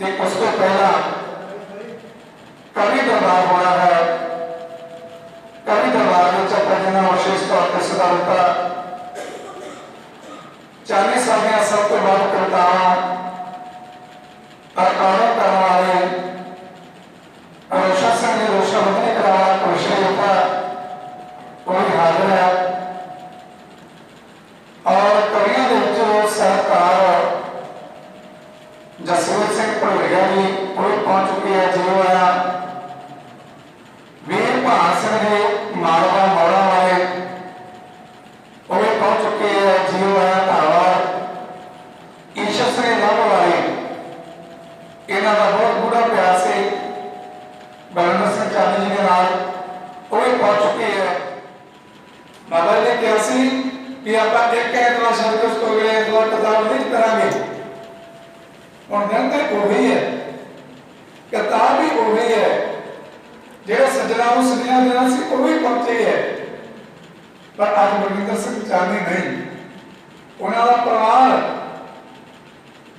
कि उसको पहला कवि दरबार होना है। कवि दरबार में जिन्होंने विशेष तौर पर सदारता 40 साल सब तो बाद कवितावां रिकॉर्डिंग करने वाले रोशन सिंह ने रोशन बदली कराया विषय होता कोई हाजिर है और कवियों के सहकार जसवीर सिंह भुलिया जी कोई पहुंच चुकी है। जो आया वीर भान सिंह जी मालवा मौड़ा वाले वो पहुंच चुके हैं। जीव आया धारवाड़ ईश्वर सिंह लभ वाले इन्हों का बहुत बूढ़ा प्यार से बलविंदर सिंह चांदी जी के नाल वो भी पहुंच चुके हैं। बाबा जी ने कहा कि आप एक एतवार शब्द उस तो अगले एतवार किताब नहीं करांगे। और दिन तक वही है, किताब भी वही है, जो सज्जना सजिया देना सी वही पहुंचे है। पर आज बलविंदर सिंह चांदी नहीं, उन्होंने परिवार,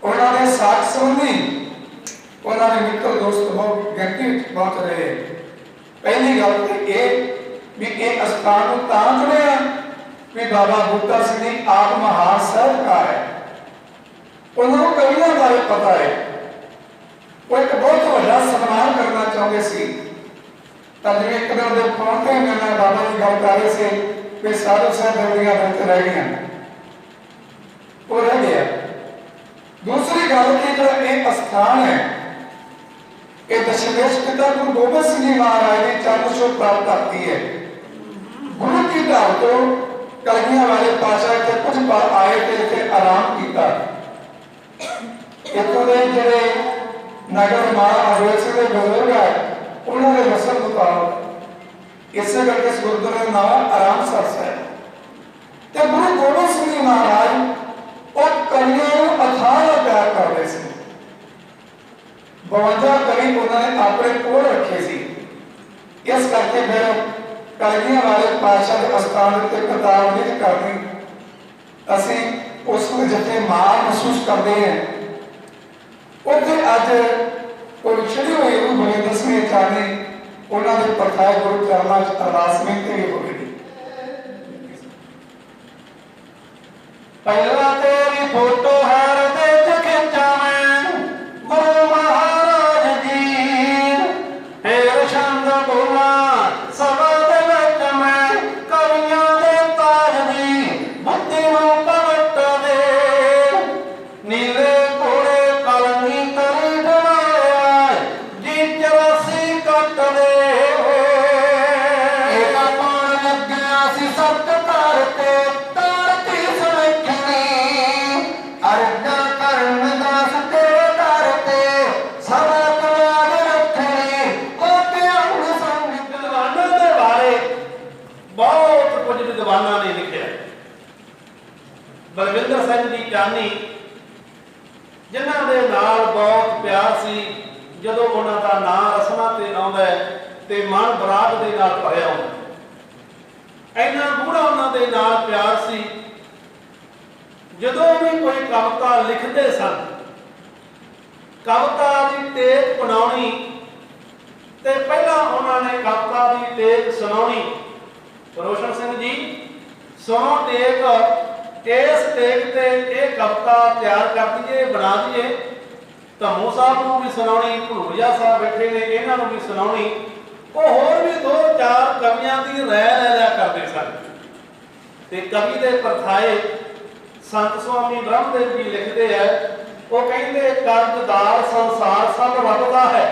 उन्होंने साथ संबंधी, उन्होंने मित्र दोस्त बहुत गिनती पहुंच रहे हैं। पहली गल तो ये स्थान चुनिया भी बाबा बूटा सिंह जी आप महान साहित्यकार है। उन्होंने कवियों बारे पता है, वो एक बहुत बड़ा सम्मान करना चाहते सी। जिम्मे एक दिन फोन पर मैंने बाबा जी गल कर रहे थे कि साधु साहब दौड़ियां बंद रह गई, वो रह गया। दूसरी गल की जो एक स्थान है ये दशमेश पिता गुरु गोबिंद सिंह जी महाराज ने चरण छूह प्राप्त करती है। गुरु की ढाल तो कलगियां वाले पातशाह इतने कुछ पल आए थे, इतने आराम किया। इतों के जोड़े नगर महाराज अवैध सिंह के बुजुर्ग है उन्होंने वसन मुताबिक इस करके इस गुरुद्वारे का नाम आराम सरस है। तो गुरु गोबिंद सिंह जी महाराज और कवियों अथाह प्यार करते थे। 52 कवि उन्होंने अपने कोल रखे सी। इस करके फिर कलगियां वाले पातशाह के स्थान उत्ते किताब नहीं करनी, असी उस जिथे माण महसूस करते हैं उत्थे अज कोई छिड़ी हुई गुरु बलविंदर सिंह चांदी उन्होंने परखाए गुरु चरणों च अरदास बेनती भी होगी। पहला तेरी फोटो हृदय च खिंचावें गुरु महाराज जी, फिर छंद बोला सभा दे विच मैं कवियां दे ताज जी, बुद्धि नूं पलट दे नीले घोड़े कलंगी करी डराया जी 84 कट दे। एक पाण लग्या सी सत करके विद्वाना ने लिखा। बलविंदर सिंह जी चानी जिन्हां दे नाल बहुत प्यार सी, जदों उन्हां दा नाम रसमां ते आउंदा है ते मन बराग दे नाल भरिया हुंदा। इन्ना गूढ़ा उन्हां दे नाल प्यार सी, जदों भी कोई कविता लिखते सन, कविता दी टेक बनाउणी ते पहला उन्होंने कविता दी टेक सुनाउणी। रोशन सिंह जी सुनो टेक, इस टेक ते एक कविता तैयार कर दीजिए, बना दीजिए। धम्मू साहब को भी सुनाउणी, भुलूरिया साहब बैठे ने इन्हां नूं भी सुनाउणी। वो होर भी 2-4 कवियां दी राय ले लिया करते सन। ते कवि दे परथाए संत स्वामी ब्रह्मदेव जी लिखते हैं, वो कहते कर्जदार संसार सब रब दा है,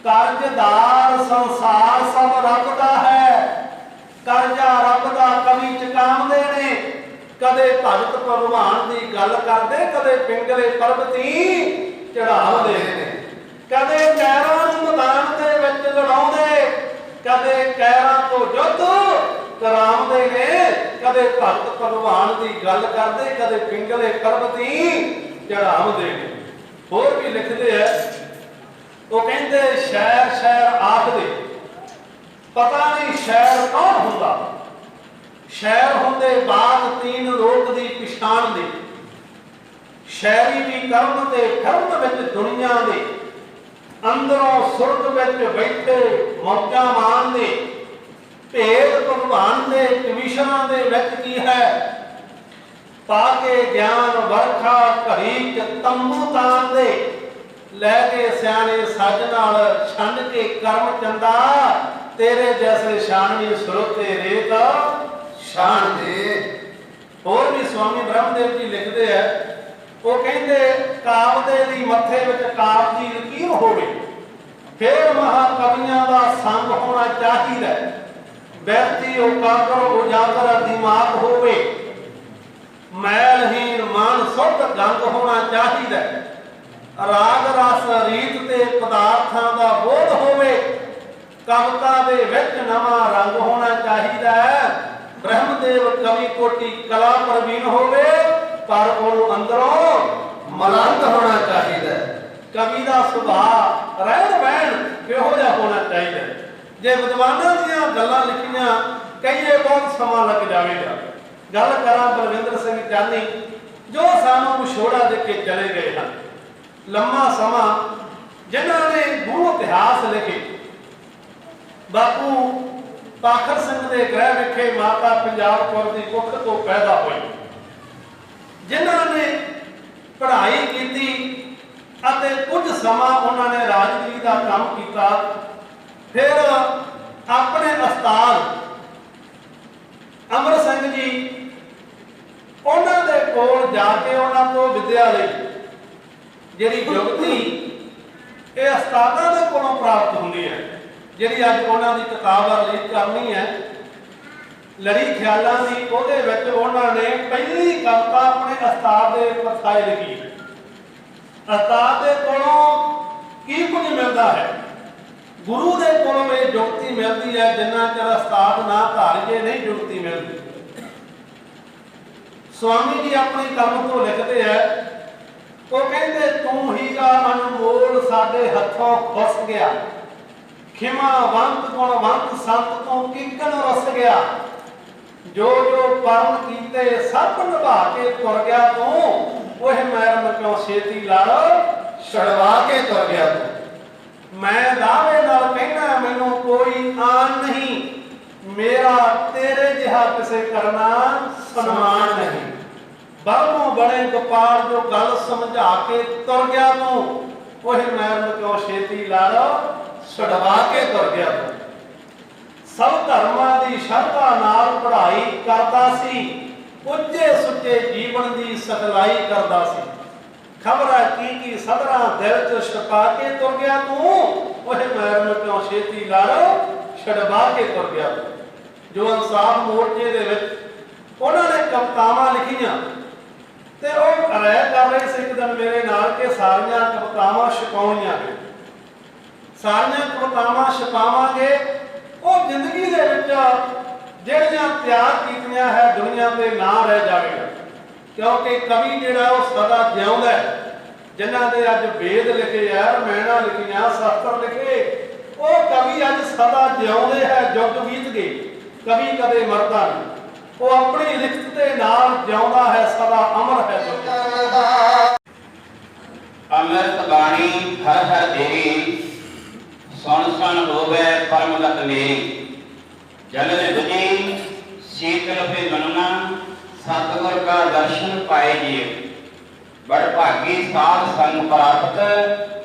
कर्जदार संसार सब रब दा है, करजा रब दा कवि चकामदे ने, कदे भगत भगवान दी गल करदे, कदे पिंगले पर्वती चढ़ाउंदे ने, कदे कैरां नूं मैदान दे विच लड़ाउंदे, कदे कैरां तो युद्ध कराउंदे ने, कदे भगत भगवान दी गल करदे, कदे पिंगले पर्वती चढ़ाउंदे ने। होर भी लिखदे है, वो कहंदे शहर शहर आखदे पता नहीं शहर कौन हुंदा, शहर हुंदे बात तीन रोक दी पिछाण दे, ਸ਼ਾਇਰੀ ਵੀ ਕਰਨ ਤੇ ਫਿਰਨ ਵਿੱਚ ਦੁਨੀਆ ਦੇ ਅੰਦਰੋਂ ਸੁਰਗ ਵਿੱਚ ਬੈਠੇ ਮੌਜਾਂ ਮਾਣਦੇ ਭੇਦ ਭਗਵਾਨ ਦੇ ਕਮਿਸ਼ਨਾਂ ਦੇ ਵਿੱਚ ਕੀ ਹੈ ਪਾ ਕੇ ਗਿਆਨ ਵਰਖਾ ਘੜੀ ਚ ਤੰਬੂ ਤਾਣਦੇ ਲੈ ਕੇ ਸਿਆਣੇ ਸੱਜ ਨਾਲ ਛੰਡ ਕੇ ਕਰਮ ਚੰਦਾ ਤੇਰੇ ਜੈਸੇ ਸ਼ਾਨਵੀ ਸੁਰਤੇ ਰੇਤ ਸ਼ਾਨ ਦੇ। ਹੋਰ ਵੀ ਸਵਾਮੀ ਬ੍ਰਹਮਦੇਵ ਜੀ ਲਿਖਦੇ ਆ, ਉਹ ਕਹਿੰਦੇ ਕਾਬਦੇ ਦੀ ਮੱਥੇ ਵਿੱਚ ਕਾਬ ਦੀ ਲਕੀਰ ਹੋਵੇ, ਫਿਰ ਮਹਾਕਵੀਆਂ ਦਾ ਸੰਗ ਹੋਣਾ ਚਾਹੀਦਾ, ਵਿਅਕਤੀ ਉਕਾਗਰ ਉਜਾਗਰ ਦਿਮਾਗ ਹੋਵੇ, ਮੈਲਹੀਨ ਮਨ ਸੁੱਧ ਗੰਗ ਹੋਣਾ ਚਾਹੀਦਾ, ਰਾਗ ਰਸ ਰੀਤ ਤੇ ਪਦਾਰਥਾਂ ਦਾ ਬੋਧ ਹੋਵੇ, ਕਵਿਤਾ ਦੇ ਵਿੱਚ ਨਵਾਂ ਰੰਗ ਹੋਣਾ ਚਾਹੀਦਾ ਹੈ। ਬ੍ਰਹਮਦੇਵ ਕਵੀ ਕੋਟੀ ਕਲਾ ਪ੍ਰਵੀਨ ਹੋਵੇ, ਪਰ ਉਹਨੂੰ ਅੰਦਰੋਂ ਮਲੰਗ ਹੋਣਾ ਚਾਹੀਦਾ। ਕਵੀ ਦਾ ਸੁਭਾਅ ਰਹਿਣ ਬਹਿਣ ਕਿਹੋ ਜਿਹਾ ਹੋਣਾ ਚਾਹੀਦਾ। ਜੇ ਵਿਦਵਾਨਾਂ ਦੀਆਂ ਗੱਲਾਂ ਲਿਖੀਆਂ ਕਹੀਏ ਬਹੁਤ ਸਮਾਂ ਲੱਗ ਜਾਵੇਗਾ। ਗੱਲ ਕਰਾਂ ਬਲਵਿੰਦਰ ਸਿੰਘ ਚਾਨੀ ਜੋ ਸਾਨੂੰ ਵਿਛੋੜਾ ਦੇ ਕੇ ਚਲੇ ਗਏ ਹਨ। ਲੰਮਾ ਸਮਾਂ ਜਿਨ੍ਹਾਂ ਨੇ ਗੁਰੂ ਇਤਿਹਾਸ ਲਿਖੇ, ਬਾਪੂ ਪਾਖਰ ਸਿੰਘ ਦੇ ਗ੍ਰਹਿ ਵਿਖੇ ਮਾਤਾ ਪੰਜਾਬ ਕੌਰ ਦੀ ਕੁੱਖ ਤੋਂ ਪੈਦਾ ਹੋਏ, ਜਿਨ੍ਹਾਂ ਨੇ ਪੜ੍ਹਾਈ ਕੀਤੀ ਅਤੇ ਕੁਝ ਸਮਾਂ ਉਹਨਾਂ ਨੇ ਰਾਜਗੀਰੀ ਦਾ ਕੰਮ ਕੀਤਾ। ਫਿਰ ਆਪਣੇ ਉਸਤਾਦ ਅਮਰ ਸਿੰਘ ਜੀ ਉਹਨਾਂ ਦੇ ਕੋਲ ਜਾ ਕੇ ਉਹਨਾਂ ਤੋਂ ਵਿਦਿਆ ਲਈ, ਜਿਹੜੀ ਜੁਗਤੀ ਇਹ ਉਸਤਾਦਾਂ ਦੇ ਕੋਲੋਂ ਪ੍ਰਾਪਤ ਹੁੰਦੀ ਹੈ, ਜਿਹੜੀ ਅੱਜ ਉਹਨਾਂ ਦੀ ਕਿਤਾਬ ਰਿਲੀਜ਼ ਕਰਨੀ ਹੈ ਲੜੀ ਖਿਆਲਾਂ ਦੀ, ਉਹਦੇ ਵਿੱਚ ਉਹਨਾਂ ਨੇ ਪਹਿਲੀ ਕਵਿਤਾ ਆਪਣੇ ਉਸਤਾਦ ਦੇ ਪਰਸਾਏ ਲਿਖੀ। ਉਸਤਾਦ ਦੇ ਕੋਲੋਂ ਕੀ ਕੁਝ ਮਿਲਦਾ ਹੈ, ਗੁਰੂ ਦੇ ਕੋਲੋਂ ਇਹ ਜੁਗਤੀ ਮਿਲਦੀ ਹੈ, ਜਿੰਨਾ ਚਿਰ ਉਸਤਾਦ ਨਾ ਧਾਰੀਏ ਨਹੀਂ ਜੁਗਤੀ ਮਿਲਦੀ। ਸਵਾਮੀ ਜੀ ਆਪਣੀ ਕਲਮ ਤੋਂ ਲਿਖਦੇ ਹੈ, ਉਹ ਕਹਿੰਦੇ ਤੂੰ ਹੀਰਾ ਅਨਮੋਲ ਸਾਡੇ ਹੱਥੋਂ ਖੁੱਸ ਗਿਆ, ਖਿਮਾਵੰਤ ਗੁਣਵੰਤ ਸੰਤ ਤੋਂ ਕਿੰਕਣ ਰਸ ਗਿਆ, ਜੋ ਜੋ ਪਰਮ ਕੀਤੇ ਸਭ ਨਿਭਾ ਕੇ ਤੁਰ ਗਿਆ ਤੂੰ, ਉਹ ਮੈਰਮ ਕਿਉਂ ਛੇਤੀ ਲੜ ਛੜਵਾ ਕੇ ਤੁਰ ਗਿਆ ਤੂੰ। ਮੈਂ ਦਾਅਵੇ ਨਾਲ ਕਹਿਣਾ ਮੈਨੂੰ ਕੋਈ ਆਨ ਨਹੀਂ, ਮੇਰਾ ਤੇਰੇ ਜਿਹਾ ਕਿਸੇ ਕਰਨਾ ਸਨਮਾਨ ਨਹੀਂ। ਬਰਮੋਂ ਬਣੇ ਗੋਪਾਲ ਜੋ ਗੱਲ ਸਮਝਾ ਕੇ ਤੁਰ ਗਿਆ ਤੂੰ, ਉਹ ਮੈਰਮ ਕਿਉਂ ਛੇਤੀ ਲੜ ਛੜਵਾ ਕੇ ਤੁਰ ਗਿਆ ਤੂੰ। ਸਭ ਧਰਮਾਂ ਦੀ ਸ਼ਰਧਾ ਨਾਲ ਪੜ੍ਹਾਈ ਕਰਦਾ ਸੀ, ਉੱਚੇ ਸੁੱਚੇ ਜੀਵਨ ਦੀ ਸਿਖਲਾਈ ਕਰਦਾ ਸੀ। ਖਬਰਾਂ ਕੀ ਸਦਰਾਂ ਦਿਲ ਚ ਛਪਾ ਕੇ ਤੁਰ ਗਿਆ ਤੂੰ, ਉਹ ਮੈਰਮ ਕਿਉਂ ਛੇਤੀ ਲੜ ਛੜਵਾ ਕੇ ਤੁਰ ਗਿਆ ਤੂੰ। ਜੋ ਇਨਸਾਫ ਮੋਰਚੇ ਦੇ ਵਿੱਚ ਉਹਨਾਂ ਨੇ ਕਵਿਤਾਵਾਂ ਲਿਖੀਆਂ ਤੇ ਉਹ ਰਾਇ ਕਰ ਰਹੇ ਸੀ ਇੱਕ ਦਿਨ ਮੇਰੇ ਨਾਲ ਕਿ ਸਾਰੀਆਂ ਕਵਿਤਾਵਾਂ ਛਪਾਉਣੀਆਂ ਨੇ, ਸਾਰੀਆਂ ਕਵਿਤਾਵਾਂ ਛਪਾਵਾਂਗੇ, ਉਹ ਜ਼ਿੰਦਗੀ ਦੇ ਵਿੱਚ ਜਿਹੜੀਆਂ ਤਿਆਰ ਕੀਤੀਆਂ ਹੈ ਦੁਨੀਆ ਤੇ ਨਾ ਰਹਿ ਜਾਵੇਗਾ। ਕਿਉਂਕਿ ਕਵੀ ਜਿਹੜਾ ਉਹ ਸਦਾ ਜਿਉਂਦਾ ਹੈ। ਜਿਨ੍ਹਾਂ ਦੇ ਅੱਜ ਵੇਦ ਲਿਖੇ ਆ, ਰਮਾਇਣਾਂ ਲਿਖੀਆਂ, ਸ਼ਾਸਤਰ ਲਿਖੇ, ਉਹ ਕਵੀ ਅੱਜ ਸਦਾ ਜਿਉਂਦੇ ਹੈ। ਯੁੱਗ ਬੀਤ ਗਏ, ਕਵੀ ਕਦੇ ਮਰਦਾ ਨਹੀਂ, ਉਹ ਆਪਣੀ ਲਿਖਤ ਦੇ ਨਾਲ ਜਿਉਂਦਾ ਹੈ, ਸਦਾ ਅਮਰ ਹੈ। ਅੰਮ੍ਰਿਤ ਬਾਣੀ ਹਰ ਹਰ ਤੇਰੀ, ਸੁਣ ਸੁਣ ਹੋਵੇ ਪਰਮਗਤ ਮੇਰੀ। ਜਲਨ ਬੁਝੀ ਸੀਤਲ ਫੇ ਮਨੁਨਾ, ਸਤਿਗੁਰ ਕਾ ਦਰਸ਼ਨ ਪਾਏ ਜੀਵ। ਬੜ ਭਾਗੀ ਸਾਧ ਸੰਗ ਪ੍ਰਾਪਤ,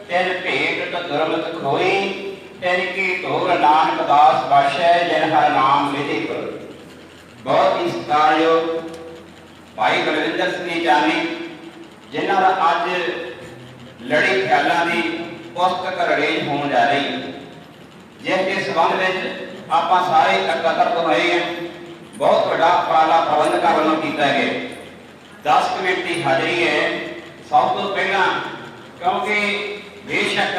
ਤਿਨ ਭੇਟ ਦੁਰਮਤ ਖੋਈ। ਤਿਨ ਕੀ ਢੋਰ ਨਾਨਕ ਦਾਸ ਬਾਸ਼ੈ, ਜਿਨ ਹਰ ਨਾਮ ਲਿਧਿ ਕੋਇ। ਬਹੁਤ ਹੀ ਸਤਿਕਾਰਯੋਗ ਭਾਈ ਬਲਵਿੰਦਰ ਸਿੰਘ ਚਾਨੀ, ਜਿਨ੍ਹਾਂ ਦਾ ਅੱਜ ਲੜੀ ਖਿਆਲਾਂ ਦੀ ਪੁਸਤਕ ਰਿਲੀਜ਼ ਹੋਣ ਜਾ ਰਹੀ ਹੈ, ਜਿਸ ਦੇ ਸੰਬੰਧ ਵਿੱਚ ਆਪਾਂ ਸਾਰੇ ਇਕੱਤਰ ਹੋਏ ਹਾਂ। ਬਹੁਤ ਵੱਡਾ ਉਪਰਾਲਾ ਪ੍ਰਬੰਧਕਾਂ ਵੱਲੋਂ ਕੀਤਾ ਗਿਆ। 10 ਮਿੰਟ ਦੀ ਹਾਜ਼ਰੀ ਹੈ। ਸਭ ਤੋਂ ਪਹਿਲਾਂ ਕਿਉਂਕਿ ਬੇਸ਼ੱਕ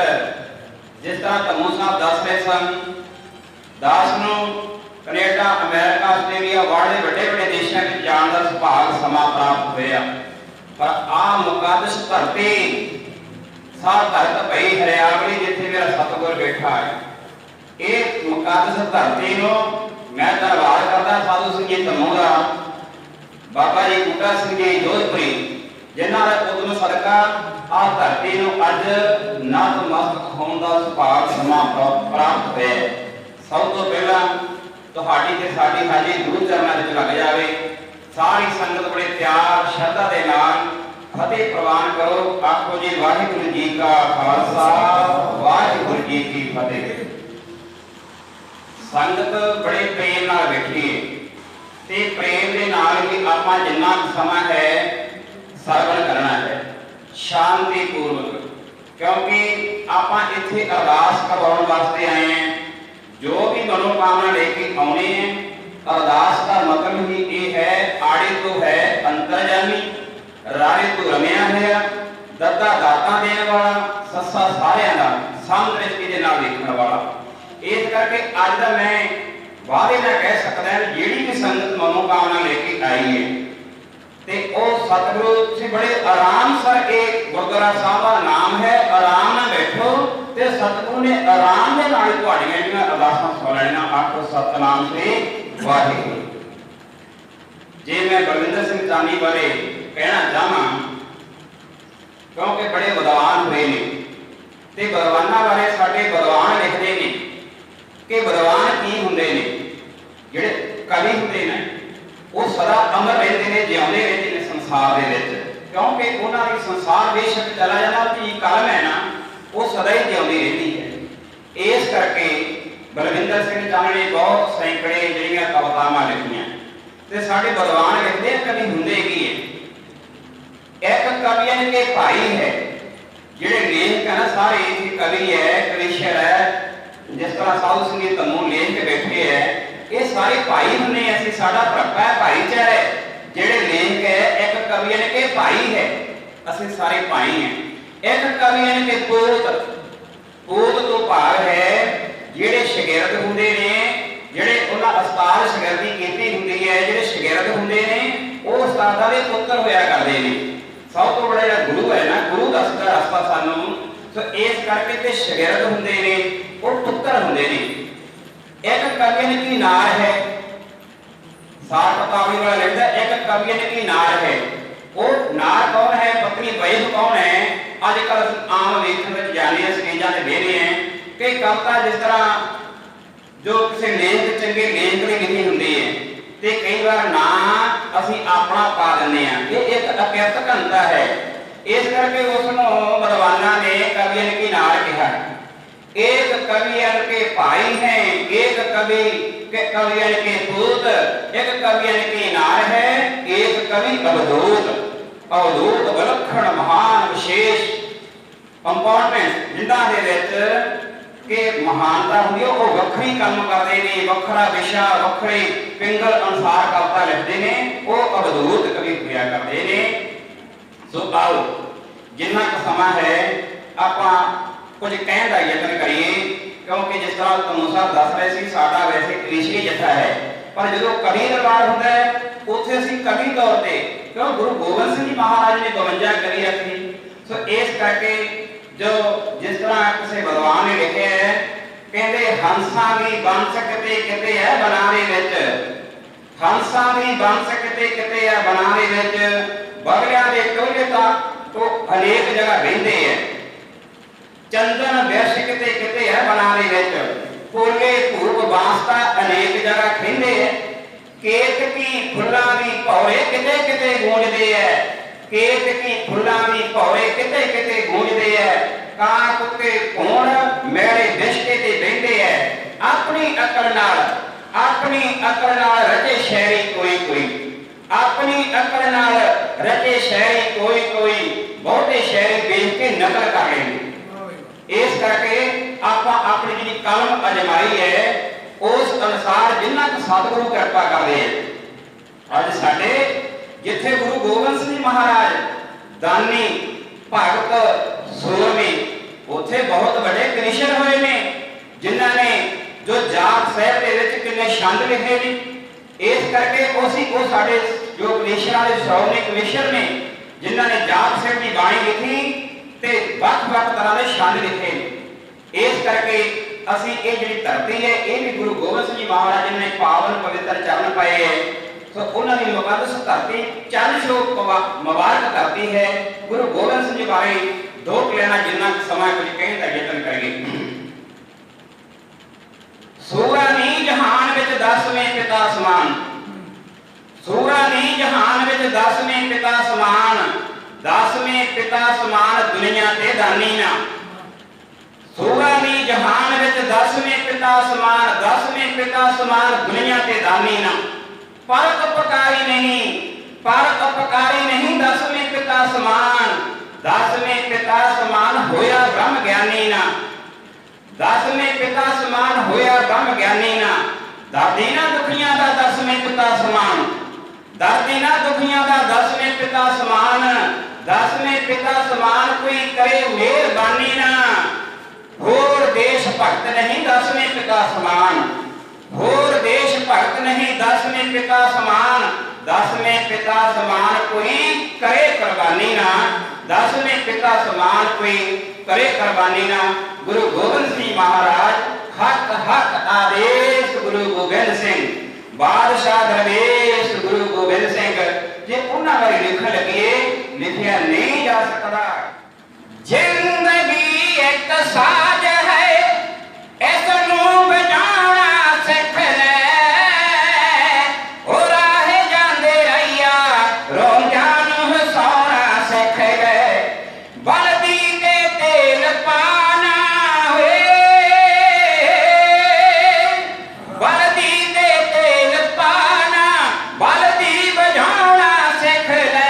ਜਿਸ ਤਰ੍ਹਾਂ ਧੰਮੂ ਸਾਹਿਬ ਦੱਸ ਰਹੇ ਸਨ, ਦਾਸ ਨੂੰ ਕੈਨੇਡਾ, ਅਮਰੀਕਾ, ਆਸਟ੍ਰੇਲੀਆ ਵਰਲਡ ਦੇ ਵੱਡੇ ਵੱਡੇ ਦੇਸ਼ਾਂ ਵਿੱਚ ਜਾਣ ਦਾ ਸੁਭਾਗ ਸਮਾਂ ਪ੍ਰਾਪਤ ਹੋਇਆ, ਪਰ ਆਹ ਮੁਕੱਦਸ ਧਰਤੀ ਸਾਧ ਧਰਤ ਭਈ ਹਰਿਆਵਲੀ, ਜਿੱਥੇ ਮੇਰਾ ਸਤਿਗੁਰ ਬੈਠਾ ਹੈ, ਇਹ ਮੁਕੱਦਸ ਧਰਤੀ ਨੂੰ ਮੈਂ ਧੰਨਵਾਦ ਕਰਦਾ ਸਾਧੂ ਸਿੰਘ ਜੀ ਧੰਮੂ ਦਾ, ਬਾਬਾ ਜੀ ਬੂਟਾ ਸਿੰਘ ਜੀ ਜੋਧਪੁਰੀ, ਜਿਨ੍ਹਾਂ ਦਾ ਉਦਮ ਸਦਕਾ ਆਹ ਧਰਤੀ ਨੂੰ ਅੱਜ ਨਤਮਸਤਕ ਹੋਣ ਦਾ ਸੁਭਾਗ ਸਮਾਂ ਪ੍ਰਾਪਤ ਹੋਇਆ। ਸਭ ਤੋਂ ਪਹਿਲਾਂ ਤੁਹਾਡੀ ਤੇ ਸਾਡੀ ਹਾਜ਼ਰੀ ਗੁਰੂ ਚਰਨਾਂ ਵਿੱਚ ਲੱਗ ਜਾਵੇ। ਸਾਰੀ ਸੰਗਤ ਬੜੇ ਪਿਆਰ ਸ਼ਰਧਾ ਦੇ ਨਾਲ ਫਤਿਹ ਪ੍ਰਵਾਨ ਕਰੋ। ਆਖੋ ਜੀ ਵਾਹਿਗੁਰੂ ਜੀ ਕਾ ਖਾਲਸਾ ਵਾਹਿਗੁਰੂ ਜੀ ਕੀ ਫਤਿਹ। ਸੰਗਤ ਬੜੇ ਪ੍ਰੇਮ ਨਾਲ ਬੈਠੀ ਹੈ ਤੇ ਪ੍ਰੇਮ ਦੇ ਨਾਲ ਹੀ ਆਪਾਂ ਜਿੰਨਾ ਸਮਾਂ ਹੈ ਸਰਵਣ ਕਰਨਾ ਹੈ ਸ਼ਾਂਤੀ ਪੂਰਵਕ, ਕਿਉਂਕਿ ਆਪਾਂ ਇੱਥੇ ਅਰਦਾਸ ਕਰਵਾਉਣ ਵਾਸਤੇ ਆਏ ਹਾਂ। ਜੋ ਵੀ ਮਨੋਕਾਮਨਾ ਲੈ ਕੇ ਆਉਣੇ ਹੈ, ਅਰਦਾਸ ਦਾ ਮਤਲਬ ਹੀ ਇਹ ਹੈ ਆੜੇ ਤੋਂ ਹੈ ਅੰਤਰਜਾਮੀ, ਰਾਰੇ ਤੋਂ ਰਮਿਆ ਹੋਇਆ, ਦੱਦਾ ਦਾਤਾਂ ਦੇਣ ਵਾਲਾ, ਸੱਸਾ ਸਾਰਿਆਂ ਦਾ, ਸਮ ਦ੍ਰਿਸ਼ਟੀ ਦੇ ਨਾਲ ਵੇਖਣ ਵਾਲਾ। ਇਸ ਕਰਕੇ ਅੱਜ ਦਾ ਮੈਂ ਵਾਅਦੇ ਨਾਲ ਕਹਿ ਸਕਦਾ ਹਾਂ ਜਿਹੜੀ ਵੀ ਸੰਗਤ ਮਨੋਕਾਮਨਾ ਲੈ ਕੇ ਆਈ ਹੈ ਤੇ ਉਹ ਸਤਿਗੁਰੂ ਤੁਸੀਂ ਬੜੇ ਆਰਾਮ ਸਰ ਇਹ ਗੁਰਦੁਆਰਾ ਸਾਹਿਬ ਦਾ ਨਾਮ ਹੈ, ਆਰਾਮ ਨਾਲ ਬੈਠੋ ਤੇ ਸਤਿਗੁਰੂ ਨੇ ਆਰਾਮ ਦੇ ਨਾਲ ਤੁਹਾਡੀਆਂ ਜਿਹੜੀਆਂ ਅਰਦਾਸਾਂ ਸੁਣ ਲੈਣੀਆਂ। ਆਖੋ ਸਤਿਨਾਮ ਸ੍ਰੀ ਵਾਹਿਗੁਰੂ। ਜੇ ਮੈਂ ਬਲਵਿੰਦਰ ਸਿੰਘ ਚਾਨੀ ਬਾਰੇ ਕਹਿਣਾ ਚਾਹਾਂ, ਕਿਉਂਕਿ ਬੜੇ ਵਿਦਵਾਨ ਹੋਏ ਨੇ ਤੇ ਵਿਦਵਾਨਾਂ ਬਾਰੇ ਸਾਡੇ ਵਿਦਵਾਨ ਲਿਖਦੇ ਨੇ ਕਿ ਵਿਦਵਾਨ ਕੀ ਹੁੰਦੇ ਨੇ। ਜਿਹੜੇ ਕਵੀ ਹੁੰਦੇ ਨੇ ਉਹ ਸਦਾ ਅਮਰ ਰਹਿੰਦੇ ਨੇ, ਜਿਉਂਦੇ ਰਹਿੰਦੇ ਨੇ ਸੰਸਾਰ ਦੇ ਵਿੱਚ, ਕਿਉਂਕਿ ਉਹਨਾਂ ਦੀ ਸੰਸਾਰ ਬੇਸ਼ੱਕ ਚਲਾ ਜਾਂਦਾ ਦੀ ਕਲਮ ਹੈ ਨਾ, ਉਹ ਸਦਾ ਹੀ ਜਿਉਂਦੀ ਰਹਿੰਦੀ ਹੈ। ਇਸ ਕਰਕੇ ਬਲਵਿੰਦਰ ਸਿੰਘ ਚਾਨੀ ਨੇ ਬਹੁਤ ਸੈਂਕੜੇ ਜਿਹੜੀਆਂ ਕਵਿਤਾਵਾਂ ਲਿਖੀਆਂ ਤੇ ਸਾਡੇ ਵਿਦਵਾਨ ਲਿਖਦੇ ਕਵੀ ਹੁੰਦੇ ਕੀ ਹੈ। ਇੱਕ ਕਵੀਆਂ ਕੇ ਭਾਈ ਹੈ, ਜਿਹੜੇ ਲੇਖਕ ਹੈ ਨਾ ਸਾਰੇ ਇਹ ਕਵੀ ਹੈ, ਕਵੀਸ਼ਰ ਹੈ, ਜਿਸ ਤਰ੍ਹਾਂ ਸਾਧੂ ਸਿੰਘ ਧੰਮੂ ਲੇਖ ਕੇ ਬੈਠੇ ਹੈ, ਇਹ ਸਾਰੇ ਭਾਈ ਹੁੰਦੇ। ਅਸੀਂ ਸਾਡਾ ਭਰਪਾ ਹੈ ਭਾਈਚਾਰਾ ਹੈ। ਜਿਹੜੇ ਲੇਖ ਹੈ ਇੱਕ ਕਵੀਆਂ ਕੇ ਭਾਈ ਹੈ, ਅਸੀਂ ਸਾਰੇ ਭਾਈ ਹਾਂ। ਇੱਕ ਕਵੀਆਂ ਕੇ ਪੋਤ, ਪੋਤ ਤੋਂ ਭਾਵ ਹੈ ਜਿਹੜੇ ਸ਼ਾਗਿਰਦ ਹੁੰਦੇ ਨੇ, ਜਿਹੜੇ ਉਹਨਾਂ ਉਸਤਾਦ ਸ਼ਾਗਿਰਦੀ ਕੀਤੀ ਹੁੰਦੀ ਹੈ, ਜਿਹੜੇ ਸ਼ਾਗਿਰਦ ਹੁੰਦੇ ਨੇ ਉਹ ਉਸਤਾਦਾਂ ਦੇ ਪੁੱਤਰ ਹੋਇਆ ਕਰਦੇ ਨੇ। ਸਭ ਤੋਂ ਬੜਾ ਜਿਹੜਾ ਗੁਰੂ ਹੈ ਨਾ, ਗੁਰੂ ਦੱਸਦਾ ਰਸਤਾ ਸਾਨੂੰ, ਸੋ ਇਸ ਕਰਕੇ ਤੇ ਸ਼ਾਗਿਰਦ ਹੁੰਦੇ ਨੇ ਉਹ ਪੁੱਤਰ ਹੁੰਦੇ ਨੇ। ਇੱਕ ਕਵੀਆਂ ਕੀ ਨਾਰ ਹੈ, ਸਾਰ ਪਤਾਵੀ ਵਾਲਾ ਲਿਖਦਾ ਇੱਕ ਕਵੀਆਂ ਕੀ ਨਾਰ ਹੈ। ਉਹ ਨਾਰ ਕੌਣ ਹੈ, ਪਤਨੀ ਵੈਦ ਕੌਣ ਹੈ। ਅੱਜ ਕੱਲ ਆਮ ਵੇਖਣ ਵਿੱਚ ਜਾਂਦੇ ਹਾਂ, ਸਟੇਜਾਂ ਤੇ ਵੇਖਦੇ ਹਾਂ ਕਿ ਕਵਿਤਾ ਜਿਸ ਤਰ੍ਹਾਂ ਜੋ ਕਿਸੇ ਲੇਖ ਚੰਗੇ ਲੇਖ ਲਈ ਲਿਖੀ ਹੁੰਦੀ ਹੈ ਤੇ ਕਈ ਵਾਰ ਨਾ ਅਸੀਂ ਆਪਣਾ ਪਾ ਦਿੰਦੇ ਹਾਂ। ਇਹ ਇੱਕ ਅਕਿਰਤ ਘੰਟਾ ਹੈ। ਇਸ ਕਰਕੇ ਉਸ ਨੂੰ ਵਿਦਵਾਨਾਂ ਨੇ ਕਵੀਆਂ ਕੀ ਨਾਰ ਕਿਹਾ। एक कवियन के भाई हैं, एक कवि के कवियन के पूत, एक कवियन की नार है, एक कवि अवधूत। अवधूत विलक्षण महान विशेष कंपार्टमेंट जिन्हां दे विच कि महानता हुंदी है, वो वखरी काम करदे ने, वखरा विशा वखरे पिंगल अनुसार कविता लिखदे ने, वो अवधूत कवि होया करदे ने। सो आओ जिन्ना क समा है आपां कुछ कहने का यत्न करिए, क्योंकि जिस तरह तुम साहब दस रहे थे साडा वैसे कृषि जत्था है, पर जो कवि दरबार होता है उत्थे असीं कवि तौर पे, क्यों गुरु गोबिंद सिंह जी महाराज ने 52 कवि रखे। सो इस करके जो जिस तरह किसी विद्वान ने लिखे है, कहते हंसा भी बंस किते किते है बनारे विच, हंसा भी बंस किते किते है बनारे विच, बगलियां दे टोले तो अनेक जगह रहिंदे है, चंदन वैश किते किते है बनारे विच, कोले धूप वास्ता अनेक जगह खिंदे है, केत की फुल्लां दी भौरे किते किते गूंजदे है, केत की फुल्लां दी भौरे किते किते गूंजदे है, कां कुत्ते घोण मेरे बिस्टे ते बहिंदे है, अपनी अकल नाल रचे शहरी कोई कोई, अपनी अकल नाल रचे शहरी कोई कोई, बहुते शहरी देख के नकल कर लेंगे। इस करके आपां अपनी जी कलम अजमाई है उस अनुसार जिन्ना क सतगुरु कृपा करदे हैं। अज साडे जिथे गुरु गोबिंद सिंह महाराज दानी भगत सूरमी उथे बहुत बड़े कमिशन होए ने, जिन्हां ने जो जाप साहिब दे विच किन्ने छंद लिखे ने। इस करके उसी वो साडे जो कमिशनर दे श्रोमणी कमिश्नर ने जिन्हां ने जाप साहिब दी बाणी लिखी ते ਵੱਖ-ਵੱਖ तरह के छंद लिखे। इस करके असी ये जिहड़ी धरती है ये भी गुरु गोबिंद सिंह जी महाराज ने पावन पवित्र चरण पाए है। ਸੋ ਉਹਨਾਂ ਦੀ ਮੁਕੱਦਸ ਧਰਤੀ ਚੰਨ ਛੋ ਮੁਬਾਰਕ ਧਰਤੀ ਹੈ। ਗੁਰੂ ਗੋਬਿੰਦ ਸਿੰਘ ਜੀ ਬਾਰੇ ਦੋ ਲੈਣਾ ਜਿੰਨਾ ਸਮਾਂ ਕੁਝ ਕਹਿਣ ਦਾ ਯਤਨ ਕਰੀਏ। ਸੂਰਾ ਨੀ ਜਹਾਨ ਵਿੱਚ 10ਵੇਂ ਪਿਤਾ ਸਮਾਨ, ਸੂਰਾ ਨੀ ਜਹਾਨ ਵਿੱਚ 10ਵੇਂ ਪਿਤਾ ਸਮਾਨ, 10ਵੇਂ ਪਿਤਾ ਸਮਾਨ ਦੁਨੀਆ ਤੇ ਦਾਨੀ ਨਾ। ਸੂਰਾ ਨੀ ਜਹਾਨ ਵਿੱਚ 10ਵੇਂ ਪਿਤਾ ਸਮਾਨ, 10ਵੇਂ ਪਿਤਾ ਸਮਾਨ ਦੁਨੀਆ ਤੇ ਦਾਨੀ ਨਾ। ਪਰ ਉਪਕਾਰੀ ਨਹੀਂ, ਪਰ ਉਪਕਾਰੀ ਨਹੀਂ 10ਵੇਂ ਪਿਤਾ ਸਮਾਨ, 10ਵੇਂ ਪਿਤਾ ਸਮਾਨ ਹੋਇਆ ਬ੍ਰਹਮ ਗਿਆਨੀ ਨਾ। 10ਵੇਂ ਪਿਤਾ ਸਮਾਨ ਹੋਇਆ ਬ੍ਰਹਮ ਗਿਆਨੀ ਨਾ। ਦਾਦੀ ਨਾ ਦੁਖੀਆਂ ਦਾ 10ਵੇਂ ਪਿਤਾ ਸਮਾਨ, ਦਾਦੀ ਨਾ ਦੁਖੀਆਂ ਦਾ 10ਵੇਂ ਪਿਤਾ ਸਮਾਨ, 10ਵੇਂ ਪਿਤਾ ਸਮਾਨ ਕੋਈ ਕਰੇ ਮਿਹਰਬਾਨੀ ਨਾ। ਹੋਰ ਦੇਸ਼ ਭਗਤ ਨਹੀਂ 10ਵੇਂ ਪਿਤਾ ਸਮਾਨ, ਹੋਰ ਦੇਸ਼ ਭਗਤ ਨਹੀਂ 10ਵੇਂ ਪਿਤਾ ਸਮਾਨ, 10ਵੇਂ ਪਿਤਾ ਸਮਾਨ ਕੋਈ ਕਰੇ ਕੁਰਬਾਨੀ ਨਾ। 10ਵੇਂ ਪਿਤਾ ਸਮਾਨ ਕੋਈ ਕਰੇ ਕੁਰਬਾਨੀ ਨਾ। ਗੁਰੂ ਗੋਬਿੰਦ ਸਿੰਘ ਮਹਾਰਾਜ ਹੱਕ ਹੱਕ ਆਦੇਸ਼ ਗੁਰੂ ਗੋਬਿੰਦ ਸਿੰਘ, ਬਾਦਸ਼ਾਹ ਦਰਵੇਸ਼ ਗੁਰੂ ਗੋਬਿੰਦ ਸਿੰਘ। ਜੇ ਉਹਨਾਂ ਬਾਰੇ ਲਿਖਣ ਲੱਗੀਏ ਲਿਖਿਆ ਨਹੀਂ ਜਾ ਸਕਦਾ। ਜ਼ਿੰਦਗੀ ਇੱਕ ਸਾਜ਼ ਹੈ, ਇਸ ਨੂੰ ਵਜਾਉਣਾ ਸਿੱਖ ਲੈ। ਉਹ ਰਾਹ ਜਾਂਦੇ ਰਹੀਆ ਰੋਜ਼ਾਂ ਨੂੰ ਹਸਾਉਣਾ ਸਿੱਖ ਲੈ। ਬਲਦੀ ਤੇ ਤੇਲ ਪਾਣਾ ਹੋਏ, ਬਲਦੀ ਤੇ ਤੇਲ ਪਾਣਾ, ਬਲਦੀ ਵਜਾਉਣਾ ਸਿੱਖ ਲੈ।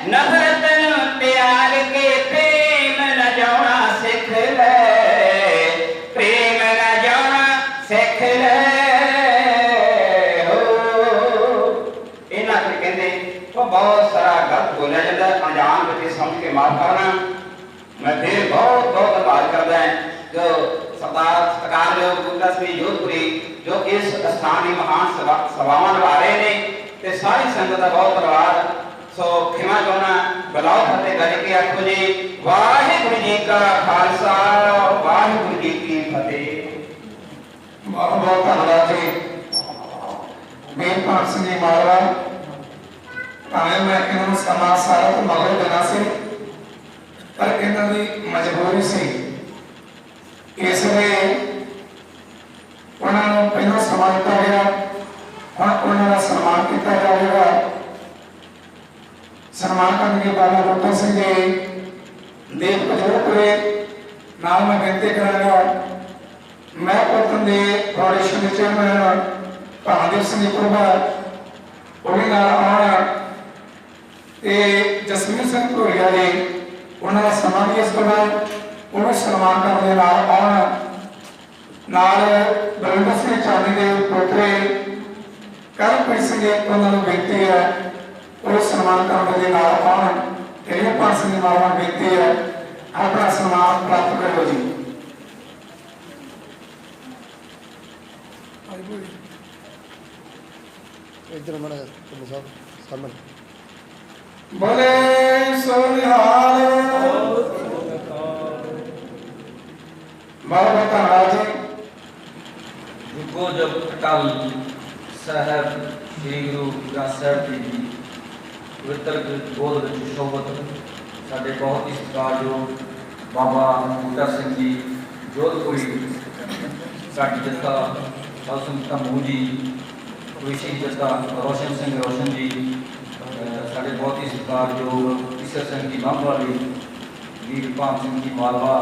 ਨਫ਼ਰਤ ਨੂੰ ਤਿਆਗ ਕੇ ਪ੍ਰੇਮ ਨਾਲ ਜਾਣਾ ਸਿੱਖ ਲੈ, ਪ੍ਰੇਮ ਨਾਲ ਜਾਣਾ ਸਿੱਖ ਲੈ। ਇਹਨਾਂ ਨੂੰ ਕਹਿੰਦੇ ਉਹ ਬਹੁਤ ਸਾਰਾ ਗਲਤ ਬੋਲਿਆ ਜਾਂਦਾ, ਅਣਜਾਣ ਵਿੱਚ ਸਮਝ ਕੇ ਮਾਫ ਕਰਨਾ। ਮੈਂ ਫਿਰ ਬਹੁਤ ਬਹੁਤ ਧੰਨਵਾਦ ਕਰਦਾ ਜੋ ਸਰਦਾਰ ਸਤਿਕਾਰਯੋਗ ਬੁੱਢਾ ਸਿੰਘ ਜੋਧਪੁਰੀ ਜੋ ਇਸ ਸਥਾਨ ਦੀ ਮਹਾਨ ਸੇਵਾਵਾਂ ਨਿਭਾ ਰਹੇ ਨੇ, ਤੇ ਸਾਰੀ ਸੰਗਤ ਦਾ ਬਹੁਤ ਧੰਨਵਾਦ। ਸੋ ਖਿਮਾ ਚਾਹੁੰਦਾ, ਬੁਲਾਓ ਫਤਿਹ ਗੱਜ ਕੇ ਆਖੋ ਜੀ ਵਾਹਿਗੁਰੂ ਜੀ ਕਾ ਖਾਲਸਾ ਵਾਹਿਗੁਰੂ ਜੀ ਕੀ ਫਤਿਹ। ਬਹੁਤ ਬਹੁਤ ਧੰਨਵਾਦ ਜੀ ਮੇਰ ਭਾਗ ਸਿੰਘ ਜੀ ਮਾਲਵਾ। ਭਾਵੇਂ ਮੈਂ ਇਹਨਾਂ ਨੂੰ ਸਮਾਂ ਸਾਰਾ ਤੋਂ ਮਗਰ ਦੇਣਾ ਸੀ, ਪਰ ਇਹਨਾਂ ਦੀ ਮਜਬੂਰੀ ਸੀ, ਇਸ ਲਈ ਉਹਨਾਂ ਨੂੰ ਪਹਿਲਾਂ ਸਮਾਂ ਦਿੱਤਾ ਗਿਆ। ਹੁਣ ਉਹਨਾਂ ਦਾ ਸਨਮਾਨ ਕੀਤਾ ਜਾਵੇਗਾ। ਸਨਮਾਨ ਕਰਨਗੇ ਬਾਬਾ ਬੂਟਾ ਸਿੰਘ ਜੀ ਦੇਵ ਕਜੋਪੁਰੇ ਨਾਲ ਮੈਂ ਬੇਨਤੀ ਕਰਾਂਗਾ। ਮੈਂ ਪਤਨ ਦੇ ਫਾਊਂਡੇਸ਼ਨ ਦੇ ਚੇਅਰਮੈਨ ਭਾਵਦੀਪ ਸਿੰਘ ਜੀ ਪ੍ਰਭਾ ਉਹ ਵੀ ਨਾਲ ਆਉਣ, ਤੇ ਜਸਮੀਰ ਸਿੰਘ ਧੂਰੀਆ ਜੀ ਉਹਨਾਂ ਦਾ ਸਨਮਾਨ ਇਸ ਤੋਂ ਬਾਅਦ ਉਹਨੂੰ ਸਨਮਾਨ ਕਰਨ ਦੇ ਨਾਲ ਆਉਣ। ਨਾਲ ਬਲਵਿੰਦਰ ਸਿੰਘ ਚਾਂਦੀ ਦੇ ਪੋਤਰੇ ਕਰਮਪ੍ਰੀਤ ਸਿੰਘ ਜੀ ਉਹਨਾਂ ਨੂੰ ਬੇਨਤੀ ਹੈ ਉਹ ਸਨਮਾਨ ਕਰਨ ਦੇ ਨਾਲ ਆਉਣ। ਇਹ ਭਾਗ ਸਿੰਘ ਜੀ ਮਾਲਵਾ ਬੇਨਤੀ ਹੈ ਆਪਣਾ ਸਨਮਾਨ ਪ੍ਰਾਪਤ ਕਰੋ ਜੀ। इधर हमारा साहब सामने बोले सोनिहाल बाबा का राज जुगो जब अटल साहब श्री गुरु ग्रंथ साहब जी की पवित्र गोद विच शोभत साडे बहुत ही सत्कारयोग बाबा बूटा सिंह जी जोधपुरी, साडी जत्था संता मूह जी, विशेष जत्था रोशन सिंह रोशन जी, साडे बहुत ही सत्कारयोग ईसर सिंह जी बांभवाली, वीर भाग सिंह जी मालवा,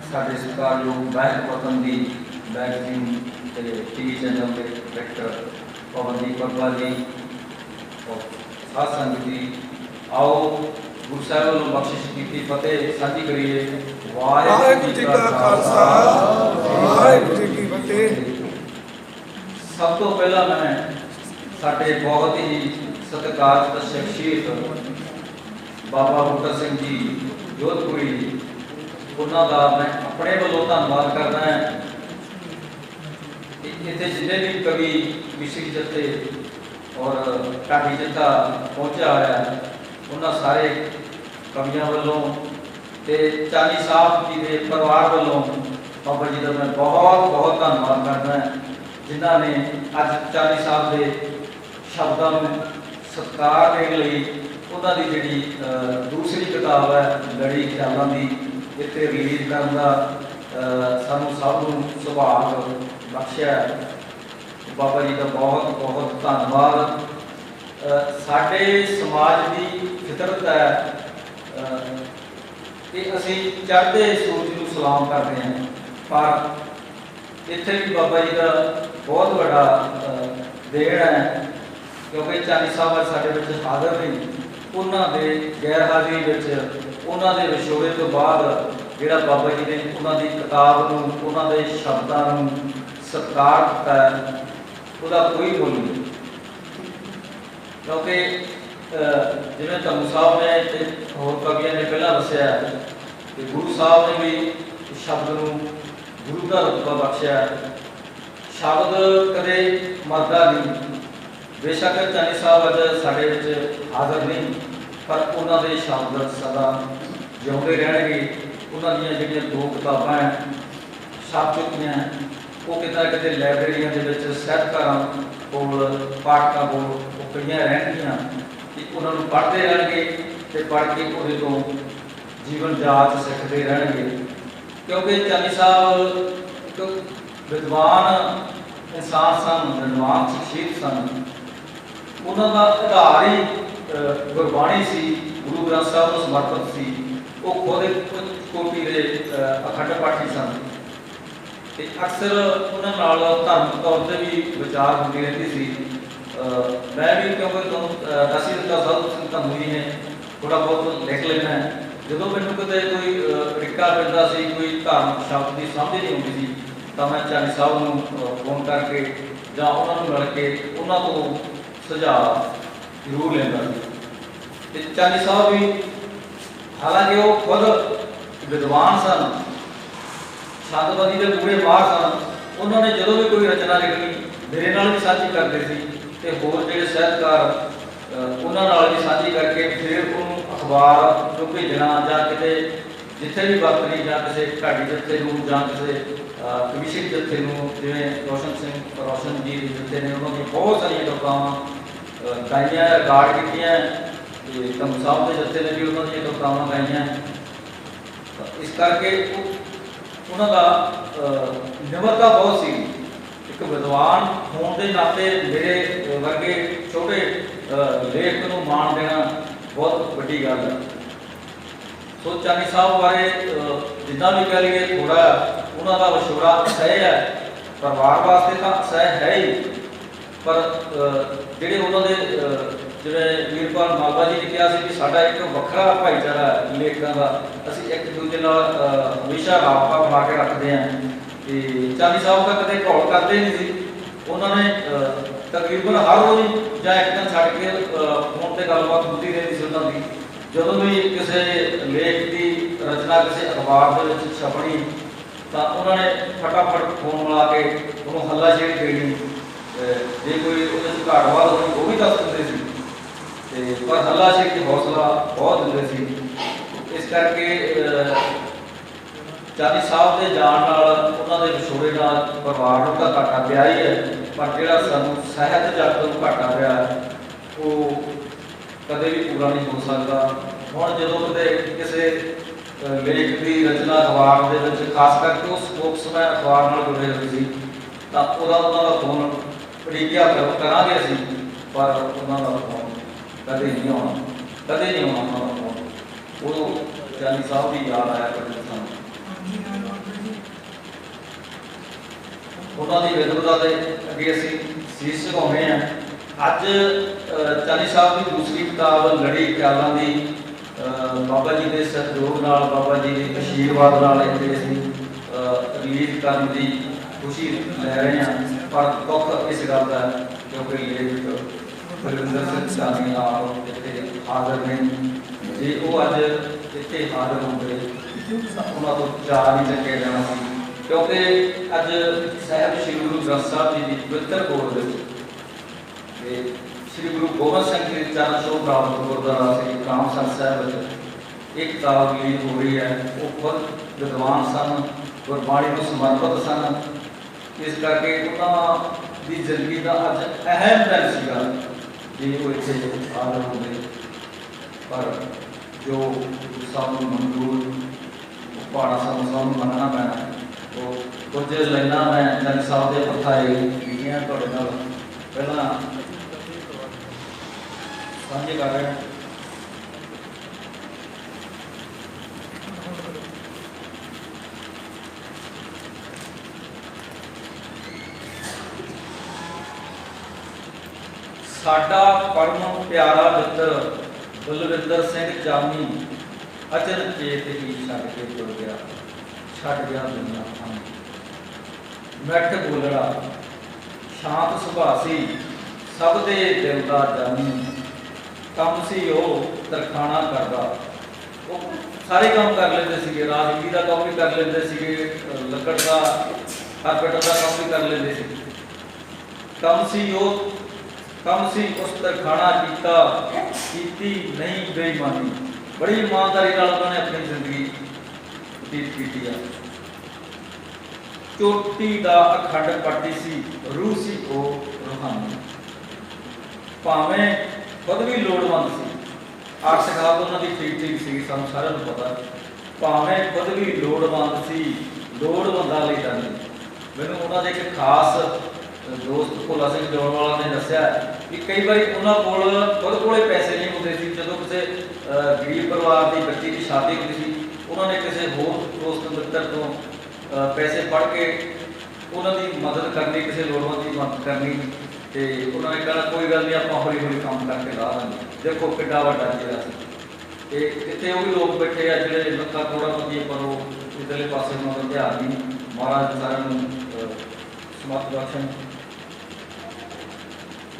साडे सत्कारयोग बैक वतन दी बैक सिंह टीवी चैनल के डायरेक्टर पवनदीप वर्मा जी और साध संगत जी। आओ गुरु साहब वालों बख्शिश की फतेह साझी करिए। वाहिगुरू जी का खालसा वाहिगुरू जी की फतेह। सब तो पहला मैं साडे बहुत ही सत्कारत शख्सियत बाबा बूटा सिंह जी जोधपुरी उन्हों का मैं अपने वालों धन्यवाद करना है। इतने जिन्हें भी कवि विशेष जत्थे और ढाडी जत्था पहुंचा है उन्होंने सारे कवियों वालों ते चाली साहब जी के परिवार वालों बाबा जी का मैं बहुत बहुत धन्यवाद करना है। ਜਿਨ੍ਹਾਂ ਨੇ ਅੱਜ ਚਾਲੀ ਸਾਹਿਬ ਦੇ ਸ਼ਬਦਾਂ ਨੂੰ ਸਤਿਕਾਰ ਦੇਣ ਲਈ ਉਹਨਾਂ ਦੀ ਜਿਹੜੀ ਦੂਸਰੀ ਕਿਤਾਬ ਹੈ ਲੜੀ ਖਿਆਲਾਂ ਦੀ ਇੱਥੇ ਰਿਲੀਜ਼ ਕਰਨ ਦਾ ਸਾਨੂੰ ਸਭ ਨੂੰ ਸੁਭਾਗ ਬਖਸ਼ਿਆ। ਬਾਬਾ ਜੀ ਦਾ ਬਹੁਤ ਬਹੁਤ ਧੰਨਵਾਦ। ਸਾਡੇ ਸਮਾਜ ਦੀ ਫਿਤਰਤ ਹੈ ਕਿ ਅਸੀਂ ਚੜ੍ਹਦੇ ਸੂਰਜ ਨੂੰ ਸਲਾਮ ਕਰਦੇ ਹਾਂ, ਪਰ ਇੱਥੇ ਵੀ ਬਾਬਾ ਜੀ ਦਾ ਬਹੁਤ ਵੱਡਾ ਦੇਣ ਹੈ, ਕਿਉਂਕਿ ਚਾਲੀ ਸਾਹਿਬ ਸਾਡੇ ਵਿੱਚ ਹਾਜ਼ਰ ਨਹੀਂ। ਉਹਨਾਂ ਦੇ ਗੈਰ ਹਾਜ਼ਰੀ ਵਿੱਚ ਉਹਨਾਂ ਦੇ ਵਿਛੋੜੇ ਤੋਂ ਬਾਅਦ ਜਿਹੜਾ ਬਾਬਾ ਜੀ ਨੇ ਉਹਨਾਂ ਦੀ ਕਿਤਾਬ ਨੂੰ, ਉਹਨਾਂ ਦੇ ਸ਼ਬਦਾਂ ਨੂੰ ਸਤਿਕਾਰ ਦਿੱਤਾ, ਉਹਦਾ ਕੋਈ ਮੁੱਲ ਨਹੀਂ। ਕਿਉਂਕਿ ਜਿਵੇਂ ਧੰਮੂ ਸਾਹਿਬ ਨੇ ਤੇ ਹੋਰ ਕਵੀਆਂ ਨੇ ਪਹਿਲਾਂ ਦੱਸਿਆ ਕਿ ਗੁਰੂ ਸਾਹਿਬ ਨੇ ਵੀ ਸ਼ਬਦ ਨੂੰ ਗੁਰੂ ਦਾ ਰੁਤਬਾ ਬਖਸ਼ਿਆ। ਸ਼ਬਦ ਕਦੇ ਮਰਦਾ ਨਹੀਂ। ਬੇਸ਼ੱਕ ਚਾਲੀ ਸਾਹਿਬ ਅੱਜ ਸਾਡੇ ਵਿੱਚ ਹਾਜ਼ਰ ਨਹੀਂ, ਪਰ ਉਹਨਾਂ ਦੇ ਸ਼ਬਦ ਸਦਾ ਜਿਉਂਦੇ ਰਹਿਣਗੇ। ਉਹਨਾਂ ਦੀਆਂ ਜਿਹੜੀਆਂ ਦੋ ਕਿਤਾਬਾਂ ਛਪ ਚੁੱਕੀਆਂ, ਉਹ ਕਿਤੇ ਲਾਇਬ੍ਰੇਰੀਆਂ ਦੇ ਵਿੱਚ ਸਾਹਿਤਕਾਰਾਂ ਕੋਲ, ਪਾਠਕਾਂ ਕੋਲ ਉਹ ਪਈਆਂ ਰਹਿਣਗੀਆਂ ਕਿ ਉਹਨਾਂ ਨੂੰ ਪੜ੍ਹਦੇ ਰਹਿਣਗੇ ਤੇ ਪੜ੍ਹ ਕੇ ਉਹਦੇ ਤੋਂ ਜੀਵਨ ਜਾਚ ਸਿੱਖਦੇ ਰਹਿਣਗੇ। ਕਿਉਂਕਿ ਚਾਲੀ ਸਾਹਿਬ ਇੱਕ ਵਿਦਵਾਨ ਇਨਸਾਨ ਸਨ, ਵਿਦਵਾਨ ਸ਼ਖਸੀਅਤ ਸਨ। ਉਹਨਾਂ ਦਾ ਆਧਾਰ ਹੀ ਗੁਰਬਾਣੀ ਸੀ, ਗੁਰੂ ਗ੍ਰੰਥ ਸਾਹਿਬ ਨੂੰ ਸਮਰਪਿਤ ਸੀ। ਉਹ ਖੁਦ ਕੋਟੀ ਦੇ ਅਖੰਡ ਪਾਠੀ ਸਨ ਤੇ ਅਕਸਰ ਉਹਨਾਂ ਨਾਲ ਧਾਰਮਿਕ ਤੌਰ ਤੇ ਵੀ ਵਿਚਾਰ ਹੁੰਦੀ ਰਹਿੰਦੀ ਸੀ। ਮੈਂ ਵੀ ਕਿਉਂਕਿ ਤੁਹਾਨੂੰ ਦੱਸ ਹੀ ਦਿੱਤਾ, ਸਾਧੂ ਸਿੰਘ ਧੰਮੂ ਜੀ ਨੇ ਥੋੜ੍ਹਾ ਬਹੁਤ ਲਿਖ ਲੈਣਾ। ਜਦੋਂ ਮੈਨੂੰ ਕਿਤੇ ਕੋਈ ਰਿਕਾ ਪੈਂਦਾ ਸੀ, ਕੋਈ ਧਾਰਮਿਕ ਸ਼ਬਦ ਦੀ ਸਮਝ ਨਹੀਂ ਆਉਂਦੀ ਸੀ, ਤਾਂ ਮੈਂ ਚਾਲੀ ਸਾਹਿਬ ਨੂੰ ਫੋਨ ਕਰਕੇ ਜਾਂ ਉਹਨਾਂ ਨੂੰ ਮਿਲ ਕੇ ਉਹਨਾਂ ਤੋਂ ਸੁਝਾਅ ਜ਼ਰੂਰ ਲੈਂਦਾ ਸੀ। ਤੇ ਚਾਲੀ ਸਾਹਿਬ ਵੀ, ਹਾਲਾਂਕਿ ਉਹ ਖੁਦ ਵਿਦਵਾਨ ਸਨ, ਛੰਦਬਾਜ਼ੀ ਦੇ ਪੂਰੇ ਮਾਹਰ ਸਨ, ਉਹਨਾਂ ਨੇ ਜਦੋਂ ਵੀ ਕੋਈ ਰਚਨਾ ਲਿਖਣੀ ਮੇਰੇ ਨਾਲ ਵੀ ਸਾਂਝੀ ਕਰਦੇ ਸੀ ਤੇ ਹੋਰ ਜਿਹੜੇ ਸਾਹਿਤਕਾਰ ਉਹਨਾਂ ਨਾਲ ਵੀ ਸਾਂਝੀ ਕਰਕੇ ਫਿਰ ਉਹਨੂੰ ਅਖਬਾਰ ਨੂੰ ਭੇਜਣਾ ਜਾਂ ਕਿਤੇ ਜਿੱਥੇ ਵੀ ਵਰਤਣੀ, ਜਾਂ ਕਿਸੇ ਢਾਡੀ ਜੱਥੇ ਨੂੰ ਜਾਂ ਕਿਸੇ ਕਮਿਸ਼ਨ ਜੱਥੇ ਨੂੰ, ਜਿਵੇਂ ਰੋਸ਼ਨ ਜੀ ਦੇ ਜੱਥੇ ਨੇ, ਉਹਨਾਂ ਦੀਆਂ ਬਹੁਤ ਸਾਰੀਆਂ ਕਵਿਤਾਵਾਂ ਗਾਈਆਂ, ਰਿਕਾਰਡ ਕੀਤੀਆਂ। ਤੇ ਧੰਮੂ ਸਾਹਿਬ ਦੇ ਜੱਥੇ ਨੇ ਵੀ ਉਹਨਾਂ ਦੀਆਂ ਕਵਿਤਾਵਾਂ ਗਾਈਆਂ। ਇਸ ਕਰਕੇ ਉਹਨਾਂ ਦਾ ਨਿਮਰਤਾ ਬਹੁਤ ਸੀ। ਇੱਕ ਵਿਦਵਾਨ ਹੋਣ ਦੇ ਨਾਤੇ ਮੇਰੇ ਵਰਗੇ ਛੋਟੇ ਲੇਖਕ ਨੂੰ ਮਾਣ ਦੇਣਾ ਬਹੁਤ ਵੱਡੀ ਗੱਲ ਹੈ। ਸੋ ਚਾਲੀ ਸਾਹਿਬ ਬਾਰੇ ਜਿੱਦਾਂ ਵੀ ਕਹਿ ਲਈਏ, ਥੋੜਾ ਉਹਨਾਂ ਦਾ ਵਿਛੋੜਾ ਅਸਹਿ ਹੈ, ਪਰਿਵਾਰ ਵਾਸਤੇ ਤਾਂ ਅਸਹਿ ਹੈ ਹੀ, ਪਰ ਜਿਹੜੇ ਉਹਨਾਂ ਦੇ ਜਿਵੇਂ ਵੀਰਪਾਲ ਮਾਲਵਾ ਜੀ ਨੇ ਕਿਹਾ ਸੀ ਕਿ ਸਾਡਾ ਇੱਕ ਵੱਖਰਾ ਭਾਈਚਾਰਾ ਲੇਖਕਾਂ ਦਾ, ਅਸੀਂ ਇੱਕ ਦੂਜੇ ਨਾਲ ਹਮੇਸ਼ਾ ਰਾਬਤਾ ਬਣਾ ਕੇ ਰੱਖਦੇ ਹਾਂ। ਤੇ ਚਾਲੀ ਸਾਹਿਬ ਤਾਂ ਕਦੇ ਘੋਲ ਕਰਦੇ ਨਹੀਂ ਸੀ। ਉਹਨਾਂ ਨੇ ਤਕਰੀਬਨ ਹਰ ਰੋਜ਼ ਜਾਂ ਇੱਕ ਦਿਨ ਛੱਡ ਕੇ ਫੋਨ ਤੇ ਗੱਲਬਾਤ ਹੁੰਦੀ ਰਹਿੰਦੀ ਸੀ ਉਹਨਾਂ ਦੀ। ਜਦੋਂ ਵੀ ਕਿਸੇ ਲੇਖ ਦੀ ਰਚਨਾ ਕਿਸੇ ਅਖਬਾਰ ਦੇ ਵਿੱਚ ਛਪਣੀ ਤਾਂ ਉਹਨਾਂ ਨੇ ਫਟਾਫਟ ਫੋਨ ਮਿਲਾ ਕੇ ਉਹਨੂੰ ਹੱਲਾਸ਼ੇਰੀ ਦੇਣੀ। ਜੇ ਕੋਈ ਉਹਦੇ 'ਚ ਘਾਟਵਾਦ ਹੋਣੀ ਉਹ ਵੀ ਦੱਸ ਦਿੰਦੇ ਸੀ, ਤੇ ਪਰ ਹੱਲਾਸ਼ੇਰੀ ਹੌਸਲਾ ਬਹੁਤ ਦਿੰਦੇ ਸੀ। ਇਸ ਕਰਕੇ ਚਾਲੀ ਸਾਹਿਬ ਦੇ ਜਾਣ ਨਾਲ, ਉਹਨਾਂ ਦੇ ਵਿਛੋੜੇ ਨਾਲ ਪਰਿਵਾਰ ਨੂੰ ਤਾਂ ਘਾਟਾ ਪਿਆ ਹੀ ਹੈ, ਪਰ ਜਿਹੜਾ ਸਾਨੂੰ ਸਾਹਿਤ ਜਗਤ ਨੂੰ ਘਾਟਾ ਪਿਆ ਉਹ ਕਦੇ ਵੀ ਪੂਰਾ ਨਹੀਂ ਹੋ ਸਕਦਾ। ਹੁਣ ਜਦੋਂ ਕਿਤੇ ਕਿਸੇ ਲੇਖ ਦੀ ਰਚਨਾ ਅਖਬਾਰ ਦੇ ਵਿੱਚ, ਖਾਸ ਕਰਕੇ ਉਹ ਸਪੋਕਸਮੈਨ ਅਖਬਾਰ ਨਾਲ ਜੁੜੇ ਹੋਏ ਸੀ, ਤਾਂ ਉਹਨਾਂ ਦਾ ਫੋਨ ਉਡੀਕਿਆ ਕਰਾਂਗੇ ਅਸੀਂ, ਪਰ ਉਹਨਾਂ ਦਾ ਫੋਨ ਕਦੇ ਨਹੀਂ ਆਉਣਾ, ਕਦੇ ਨਹੀਂ ਆਉਣਾ ਉਹਨਾਂ ਦਾ ਫੋਨ। ਉਹ ਚਾਲੀ ਸਾਹਿਬ ਦੀ ਯਾਦ ਆਇਆ ਕਰਦੇ ਸਾਨੂੰ। ਉਹਨਾਂ ਦੀ ਵਿਦਵਤਾ ਦੇ ਅੱਗੇ ਅਸੀਂ ਸੀਸ ਝੁਕਾਉਂਦੇ ਹਾਂ। ਅੱਜ ਚਾਲੀ ਸਾਹਿਬ ਦੀ ਦੂਸਰੀ ਕਿਤਾਬ ਲੜੀ ਖਿਆਲਾਂ ਦੀ ਬਾਬਾ ਜੀ ਦੇ ਸਹਿਯੋਗ ਨਾਲ, ਬਾਬਾ ਜੀ ਦੇ ਆਸ਼ੀਰਵਾਦ ਨਾਲ ਇੱਥੇ ਅਸੀਂ ਰਿਲੀਜ਼ ਕਰਨ ਦੀ ਖੁਸ਼ੀ ਲੈ ਰਹੇ ਹਾਂ। ਪਰ ਦੁੱਖ ਇਸ ਗੱਲ ਦਾ ਕਿਉਂਕਿ ਲੇਖਕ ਬਲਵਿੰਦਰ ਸਿੰਘ ਸਾਨੀ ਆਪ ਇੱਥੇ ਹਾਜ਼ਰ ਨੇ। ਜੇ ਉਹ ਅੱਜ ਇੱਥੇ ਹਾਜ਼ਰ ਹੁੰਦੇ ਤਾਂ ਉਹਨਾਂ ਤੋਂ ਚਾਰ ਨਹੀਂ ਚੱਕਿਆ ਜਾਣਾ ਸੀ, ਕਿਉਂਕਿ ਅੱਜ ਸਾਹਿਬ ਸ਼੍ਰੀ ਗੁਰੂ ਗ੍ਰੰਥ ਸਾਹਿਬ ਜੀ ਦੀ ਪਵਿੱਤਰ ਗੋਦ ਵਿੱਚ ਤੇ ਸ਼੍ਰੀ ਗੁਰੂ ਗੋਬਿੰਦ ਸਿੰਘ ਜੀ ਦੇ ਚਰਨ ਛੋਹ ਪ੍ਰਾਪਤ ਗੁਰਦੁਆਰਾ ਸ੍ਰੀ ਕਾਮਸਰ ਸਾਹਿਬ ਵਿੱਚ ਇੱਕ ਕਿਤਾਬ ਰਿਲੀਜ਼ ਹੋ ਰਹੀ ਹੈ। ਉਹ ਖੁਦ ਵਿਦਵਾਨ ਸਨ, ਗੁਰਬਾਣੀ ਨੂੰ ਸਮਰਪਿਤ ਸਨ ਇਸ ਕਰਕੇ ਉਹਨਾਂ ਦੀ ਜ਼ਿੰਦਗੀ ਦਾ ਅੱਜ ਅਹਿਮ ਦਿਨ ਸੀਗਾ ਜੇ ਉਹ ਇੱਥੇ ਆ ਰਹੇ ਹੁੰਦੇ। ਪਰ ਜੋ ਸਾਨੂੰ ਮਨਜ਼ੂਰ ਪਹਾੜਾ ਸਾਨੂੰ ਮੰਨਣਾ ਪੈਣਾ। ਉਹ ਕੁਝ ਲਾਈਨਾਂ ਮੈਂ ਜਨ ਸਾਹਿਬ ਦੇ ਪੱਥਾਏ ਲਿਖੀਆਂ ਤੁਹਾਡੇ ਨਾਲ ਪਹਿਲਾਂ ਸਾਂਝੇ ਕਰ ਰਿਹਾ। ਸਾਡਾ ਪਰਮ ਪਿਆਰਾ ਮਿੱਤਰ ਬਲਵਿੰਦਰ ਸਿੰਘ ਜਾਮੀ ਅਚਨ ਚੇਤ ਹੀ ਛੱਡ ਕੇ ਤੁਰ ਗਿਆ, ਛੱਡ ਗਿਆ ਦੁਨੀਆ ਖਾਂ। ਮਿੱਠ ਬੋਲੜਾ ਸ਼ਾਂਤ ਸੁਭਾਅ ਸੀ, ਸਭ ਦੇ ਦਿਲ ਦਾ ਜਾਮੀ। ਕੰਮ ਸੀ ਉਹ ਤਰਖਾਣਾ ਕਰਦਾ, ਉਹ ਸਾਰੇ ਕੰਮ ਕਰ ਲੈਂਦੇ ਸੀਗੇ, ਰਾਜਨੀਤੀ ਦਾ ਕੰਮ ਵੀ ਕਰ ਲੈਂਦੇ ਸੀਗੇ, ਲੱਕੜ ਦਾ ਕਾਰਪੈਂਟਰ ਦਾ ਕੰਮ ਵੀ ਕਰ ਲੈਂਦੇ ਸੀ। ਕੰਮ ਸੀ ਉਸ ਤਰਖਾਣਾ ਕੀਤੀ ਨਹੀਂ ਬੇਈਮਾਨੀ। ਬੜੀ ਇਮਾਨਦਾਰੀ ਨਾਲ ਉਹਨਾਂ ਨੇ ਆਪਣੀ ਜ਼ਿੰਦਗੀ ਬਤੀਤ ਕੀਤੀ ਆ। ਚੋਟੀ ਦਾ ਅਖੰਡ ਪਾਟੀ ਸੀ, ਰੂਹ ਸੀ ਉਹ ਰੂਹਾਨੀ। ਭਾਵੇਂ ਖੁਦ ਵੀ ਲੋੜਵੰਦ ਸੀ, ਆਰਥਿਕ ਹਾਲਤ ਉਹਨਾਂ ਦੀ ਠੀਕ ਸੀ, ਸਾਨੂੰ ਸਾਰਿਆਂ ਨੂੰ ਪਤਾ। ਭਾਵੇਂ ਖੁਦ ਵੀ ਲੋੜਵੰਦ ਸੀ, ਲੋੜਵੰਦਾਂ ਲਈ ਤਾਂ ਨਹੀਂ। ਮੈਨੂੰ ਉਹਨਾਂ ਦੇ ਇੱਕ ਖਾਸ ਦੋਸਤ ਭੋਲਾ ਸਿੰਘ ਜੋੜਵਾਲਾ ਨੇ ਦੱਸਿਆ ਕਿ ਕਈ ਵਾਰੀ ਉਹਨਾਂ ਖੁਦ ਕੋਲੇ ਪੈਸੇ ਨਹੀਂ ਹੁੰਦੇ ਸੀ। ਜਦੋਂ ਕਿਸੇ ਗਰੀਬ ਪਰਿਵਾਰ ਦੀ ਬੱਚੀ ਦੀ ਸ਼ਾਦੀ ਹੁੰਦੀ ਸੀ, ਉਹਨਾਂ ਨੇ ਕਿਸੇ ਹੋਰ ਦੋਸਤ ਮਿੱਤਰ ਤੋਂ ਪੈਸੇ ਫੜ ਕੇ ਉਹਨਾਂ ਦੀ ਮਦਦ ਕਰਨੀ, ਕਿਸੇ ਲੋੜਵੰਦ ਦੀ ਮਦਦ ਕਰਨੀ। ਤੇ ਉਹਨਾਂ ਨੇ ਕਹਿਣਾ ਕੋਈ ਗੱਲ ਨਹੀਂ, ਆਪਾਂ ਹੌਲੀ ਹੌਲੀ ਕੰਮ ਕਰਕੇ ਲਾ ਦਾਂਗੇ। ਦੇਖੋ ਕਿੱਡਾ ਵੱਡਾ ਜਿਹੜਾ ਸੀ। ਤੇ ਇੱਥੇ ਉਹ ਵੀ ਲੋਕ ਬੈਠੇ ਆ ਜਿਹੜੇ ਲੱਖਾਂ ਕਰੋੜਾਂਪਤੀ, ਪਰ ਉਹ ਇਧਰਲੇ ਪਾਸੇ ਉਹਨਾਂ ਦਾ ਧਿਆਨ ਨਹੀਂ। ਮਹਾਰਾਜ ਸਾਰਿਆਂ ਨੂੰ ਸਮਰਥ ਬਖਸ਼ਣ।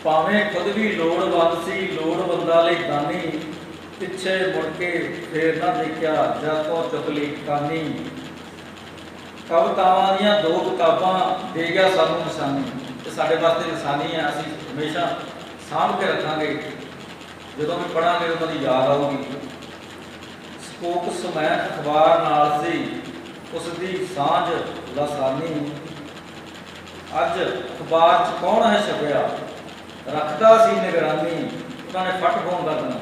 ਭਾਵੇਂ ਖੁਦ ਵੀ ਲੋੜਵੰਦ ਸੀ, ਲੋੜਵੰਦਾਂ ਲਈ ਦਾਨੀ। ਪਿੱਛੇ ਮੁੜ ਕੇ ਫੇਰ ਨਾ ਦੇਖਿਆ, ਜਦ ਤੋਂ ਚੁੱਕ ਲਈ ਕਾਨੀ। ਕਵਿਤਾਵਾਂ ਦੀਆਂ 2 ਕਿਤਾਬਾਂ ਦੇ ਗਿਆ ਸਾਨੂੰ ਨਿਸ਼ਾਨੀ। ਤੇ ਸਾਡੇ ਵਾਸਤੇ ਨਿਸ਼ਾਨੀ ਹੈ, ਅਸੀਂ ਹਮੇਸ਼ਾ ਸਾਂਭ ਕੇ ਰੱਖਾਂਗੇ। ਜਦੋਂ ਵੀ ਪੜ੍ਹਾਂਗੇ ਉਹਨਾਂ ਦੀ ਯਾਦ ਆਊਗੀ। ਸਪੋਕ ਸਮੈਨ ਅਖਬਾਰ ਨਾਲ ਸੀ, ਉਸ ਦੀ ਸਾਂਝ ਲਾਸਾਨੀ। ਅੱਜ ਅਖਬਾਰ 'ਚ ਕੌਣ ਹੈ ਛਪਿਆ, ਰੱਖਦਾ ਸੀ ਨਿਗਰਾਨੀ। ਉਹਨਾਂ ਨੇ ਫਟ ਫੋਨ ਕਰ ਦੇਣਾ।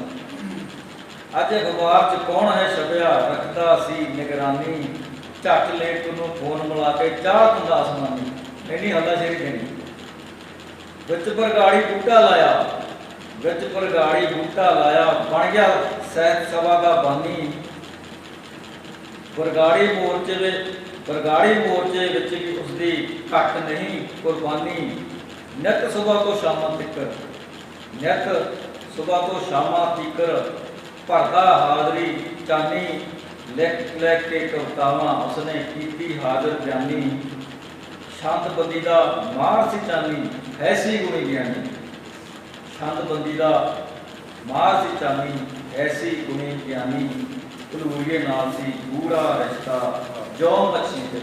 ਅੱਜ ਅਖਬਾਰ 'ਚ ਕੌਣ ਹੈ ਛਪਿਆ, ਰੱਖਦਾ ਸੀ ਨਿਗਰਾਨੀ। ਝੱਟ ਲੇਟ ਨੂੰ ਫੋਨ ਮਿਲਾ ਕੇ ਚਾਹ ਦਿੰਦਾ ਆਸਮਾਨੀ। ਇੰਨੀ ਹੱਲਾਸ਼ੇਰੀ ਦੇਣੀ। ਵਿੱਚ ਬਰਗਾੜੀ ਬੂਟਾ ਲਾਇਆ, ਵਿੱਚ ਬਰਗਾੜੀ ਬੂਟਾ ਲਾਇਆ, ਬਣ ਗਿਆ ਸਹਿਤ ਸਭਾ ਦਾ ਬਾਨੀ। ਬਰਗਾੜੀ ਮੋਰਚੇ ਵਿੱਚ ਵੀ ਉਸਦੀ ਘੱਟ ਨਹੀਂ ਕੁਰਬਾਨੀ। ਨਿੱਤ ਸੁਬਹ ਤੋਂ ਸ਼ਾਮਾਂ ਤੀਕਰ ਭਰਦਾ ਹਾਜ਼ਰੀ ਚਾਨੀ। ਲਿਖ ਕੇ ਕਵਿਤਾਵਾਂ ਉਸਨੇ ਕੀਤੀ ਹਾਜ਼ਰ ਬਿਆਨੀ। ਸ਼ਾਂਤਬੰਦੀ ਦਾ ਮਾਰ ਸੀ ਚਾਨੀ, ਐਸੀ ਗੁਣੀ ਗਿਆਨੀ। ਸ਼ਾਂਤਬੰਦੀ ਦਾ ਮਾਰ ਸੀ ਚਾਨੀ, ਐਸੀ ਗੁਣੀ ਗਿਆਨੀ। ਭਲੂਰੀਏ ਨਾਲ ਸੀ ਗੂੜਾ ਰਿਸ਼ਤਾ, ਜੋ ਮੱਛੀ ਤੇ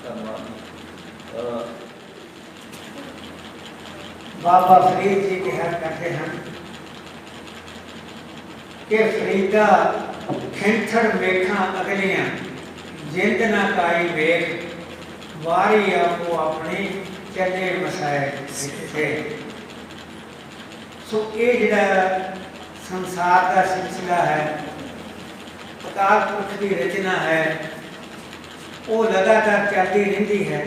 ਧੰਨਵਾਦ। ਬਾਬਾ ਫਰੀਦ ਜੀ ਕਿਹਾ ਕਰਦੇ ਹਨ ਕਿ ਫਰੀਦਾ ਖਿੰਥੜ ਵੇਖਾਂ ਅਗਲੀਆਂ, ਜਿੰਦ ਨਾ ਕਾਈ ਵੇਖ। ਵਾਰੀ ਆਪੋ ਆਪਣੀ ਚੱਲੇ ਮਸਾਏ ਸਿੱਖੇ। ਸੋ ਇਹ ਜਿਹੜਾ ਸੰਸਾਰ ਦਾ ਸਿਲਸਿਲਾ ਹੈ, ਅਕਾਲ ਪੁਰਖ ਦੀ ਰਚਨਾ ਹੈ, ਉਹ ਲਗਾਤਾਰ ਚੱਲਦੀ ਰਹਿੰਦੀ ਹੈ।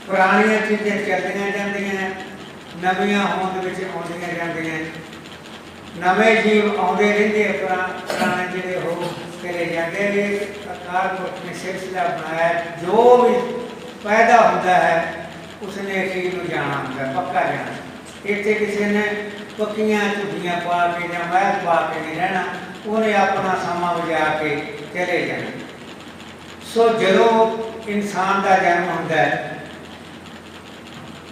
ਪੁਰਾਣੀਆਂ ਚੀਜ਼ਾਂ ਚੱਲਦੀਆਂ ਜਾਂਦੀਆਂ, ਨਵੀਆਂ ਹੋਂਦ ਵਿੱਚ ਆਉਂਦੀਆਂ ਜਾਂਦੀਆਂ। ਨਵੇਂ ਜੀਵ ਆਉਂਦੇ ਰਹਿੰਦੇ, ਪੁਰਾਣੇ ਜਿਹੜੇ ਹੋ ਚਲੇ ਜਾਂਦੇ। ਇਹ ਅਕਾਲ ਪੁਰਖ ਨੇ ਸਿਲਸਿਲਾ ਬਣਾਇਆ। ਜੋ ਵੀ ਪੈਦਾ ਹੁੰਦਾ ਹੈ ਉਸਨੇ ਅਖੀਰ ਨੂੰ ਜਾਣਾ ਹੁੰਦਾ, ਪੱਕਾ ਜਾਣਾ। ਇੱਥੇ ਕਿਸੇ ਨੇ ਪੱਕੀਆਂ ਝੁੱਗੀਆਂ ਪਾ ਕੇ ਜਾਂ ਮਹਿਲ ਪਾ ਕੇ ਨਹੀਂ ਰਹਿਣਾ, ਉਹਨੇ ਆਪਣਾ ਸਮਾਂ ਵਜਾ ਕੇ ਚਲੇ ਜਾਣਾ। ਸੋ ਜਦੋਂ ਇਨਸਾਨ ਦਾ ਜਨਮ ਹੁੰਦਾ ਹੈ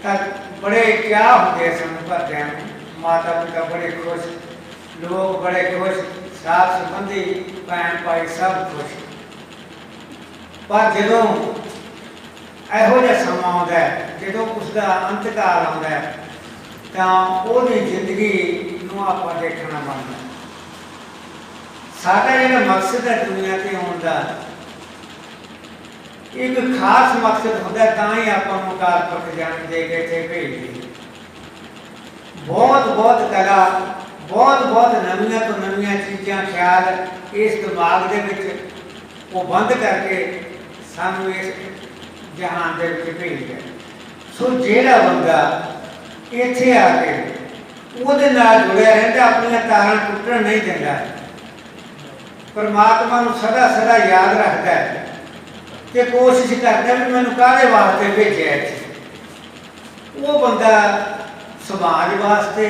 ਤਾਂ ਬੜੇ ਚਾਅ ਹੁੰਦੇ ਸਨ ਘਰਦਿਆਂ ਨੂੰ। ਮਾਤਾ ਪਿਤਾ ਬੜੇ ਖੁਸ਼, ਲੋਕ ਬੜੇ ਖੁਸ਼, ਸਾਥ ਸੰਬੰਧੀ ਭੈਣ ਭਾਈ ਸਭ ਖੁਸ਼। ਪਰ ਜਦੋਂ ਇਹੋ ਜਿਹਾ ਸਮਾਂ ਆਉਂਦਾ ਹੈ, ਜਦੋਂ ਉਸਦਾ ਅੰਤਕਾਲ ਆਉਂਦਾ ਹੈ, ਤਾਂ ਉਹਦੀ ਜ਼ਿੰਦਗੀ ਨੂੰ ਆਪਾਂ ਦੇਖਣਾ ਬਣਦਾ। ਸਾਡਾ ਜਿਹੜਾ ਮਕਸਦ ਹੈ ਦੁਨੀਆ ਤੇ ਆਉਣ ਦਾ, एक खास मकसद होता तां ही आपां नूं अकाल पुरख जान दे के इत्थे भेजदे। बहुत बहुत कला, बहुत बहुत नवीं तो नवीं चीज़ां ख्याल इस दिमाग दे विच वो बंद करके सानू इस जहान दे विच भेजदा। सो जिहड़ा बंदा इत्थे आके ਉਹਦੇ ਨਾਲ जुड़िया रहता, अपनियां तारां टुटण नहीं दिंदा, परमात्मा नूं सदा सदा याद रखता है ते कोशिश करता भी मैनूं काहदे वास्ते भेजिया इत्थे। वो बंदा समाज वास्ते,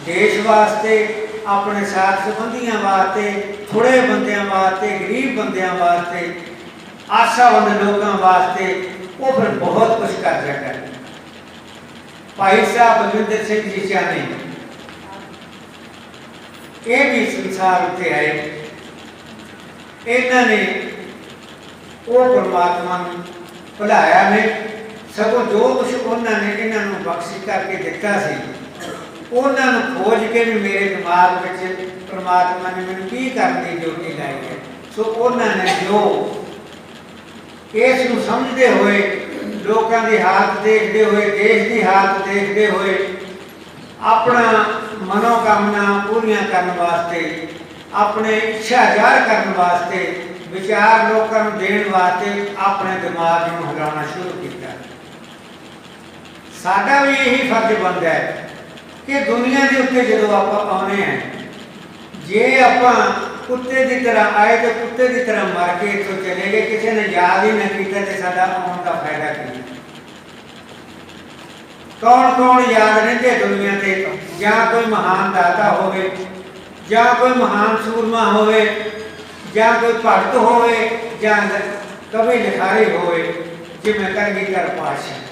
देश वास्ते, अपने साथ संबंधियों वास्ते, थोड़े बंदियां वास्ते, गरीब बंदियां वास्ते, आशावंद लोगों वास्ते वो फिर बहुत कुछ कर सकता है। भाई साहब बलविंदर सिंह जी चानी ये भी संसार उत्ते आए, इन्होंने वो परमात्मा भुलाया नहीं, सगों जो कुछ उन्होंने इन्होंने बख्श करके दिता सी उन्होंने खोज के भी मेरे दिमाग में परमात्मा ने मैंने की करने की ड्यूटी लाई है। सो उन्होंने जो इस समझते हुए, लोगों की हालत देखते हुए, देश की हालत देखते हुए अपना मनोकामना पूरियां करने वास्ते, अपने इच्छा जाहिर करने वास्ते, विचार लोगों को देने वास्ते अपने दिमाग में हिलाना शुरू किया। साडा भी यही फर्ज बनता है कि दुनिया के उत्ते जो आप आने हैं, जे आप कुत्ते की तरह आए तो कुत्ते की तरह मर के इतों चले गए, किसी ने याद ही नहीं किया तो साडा आने का फायदा की। कौन कौन याद रहते दुनिया से, या कोई महान दाता होवे, या कोई महान सूरमा होवे, या कोई भगत होवे, या कवि लिखारी होवे, जिवें कलगीधर पातशाह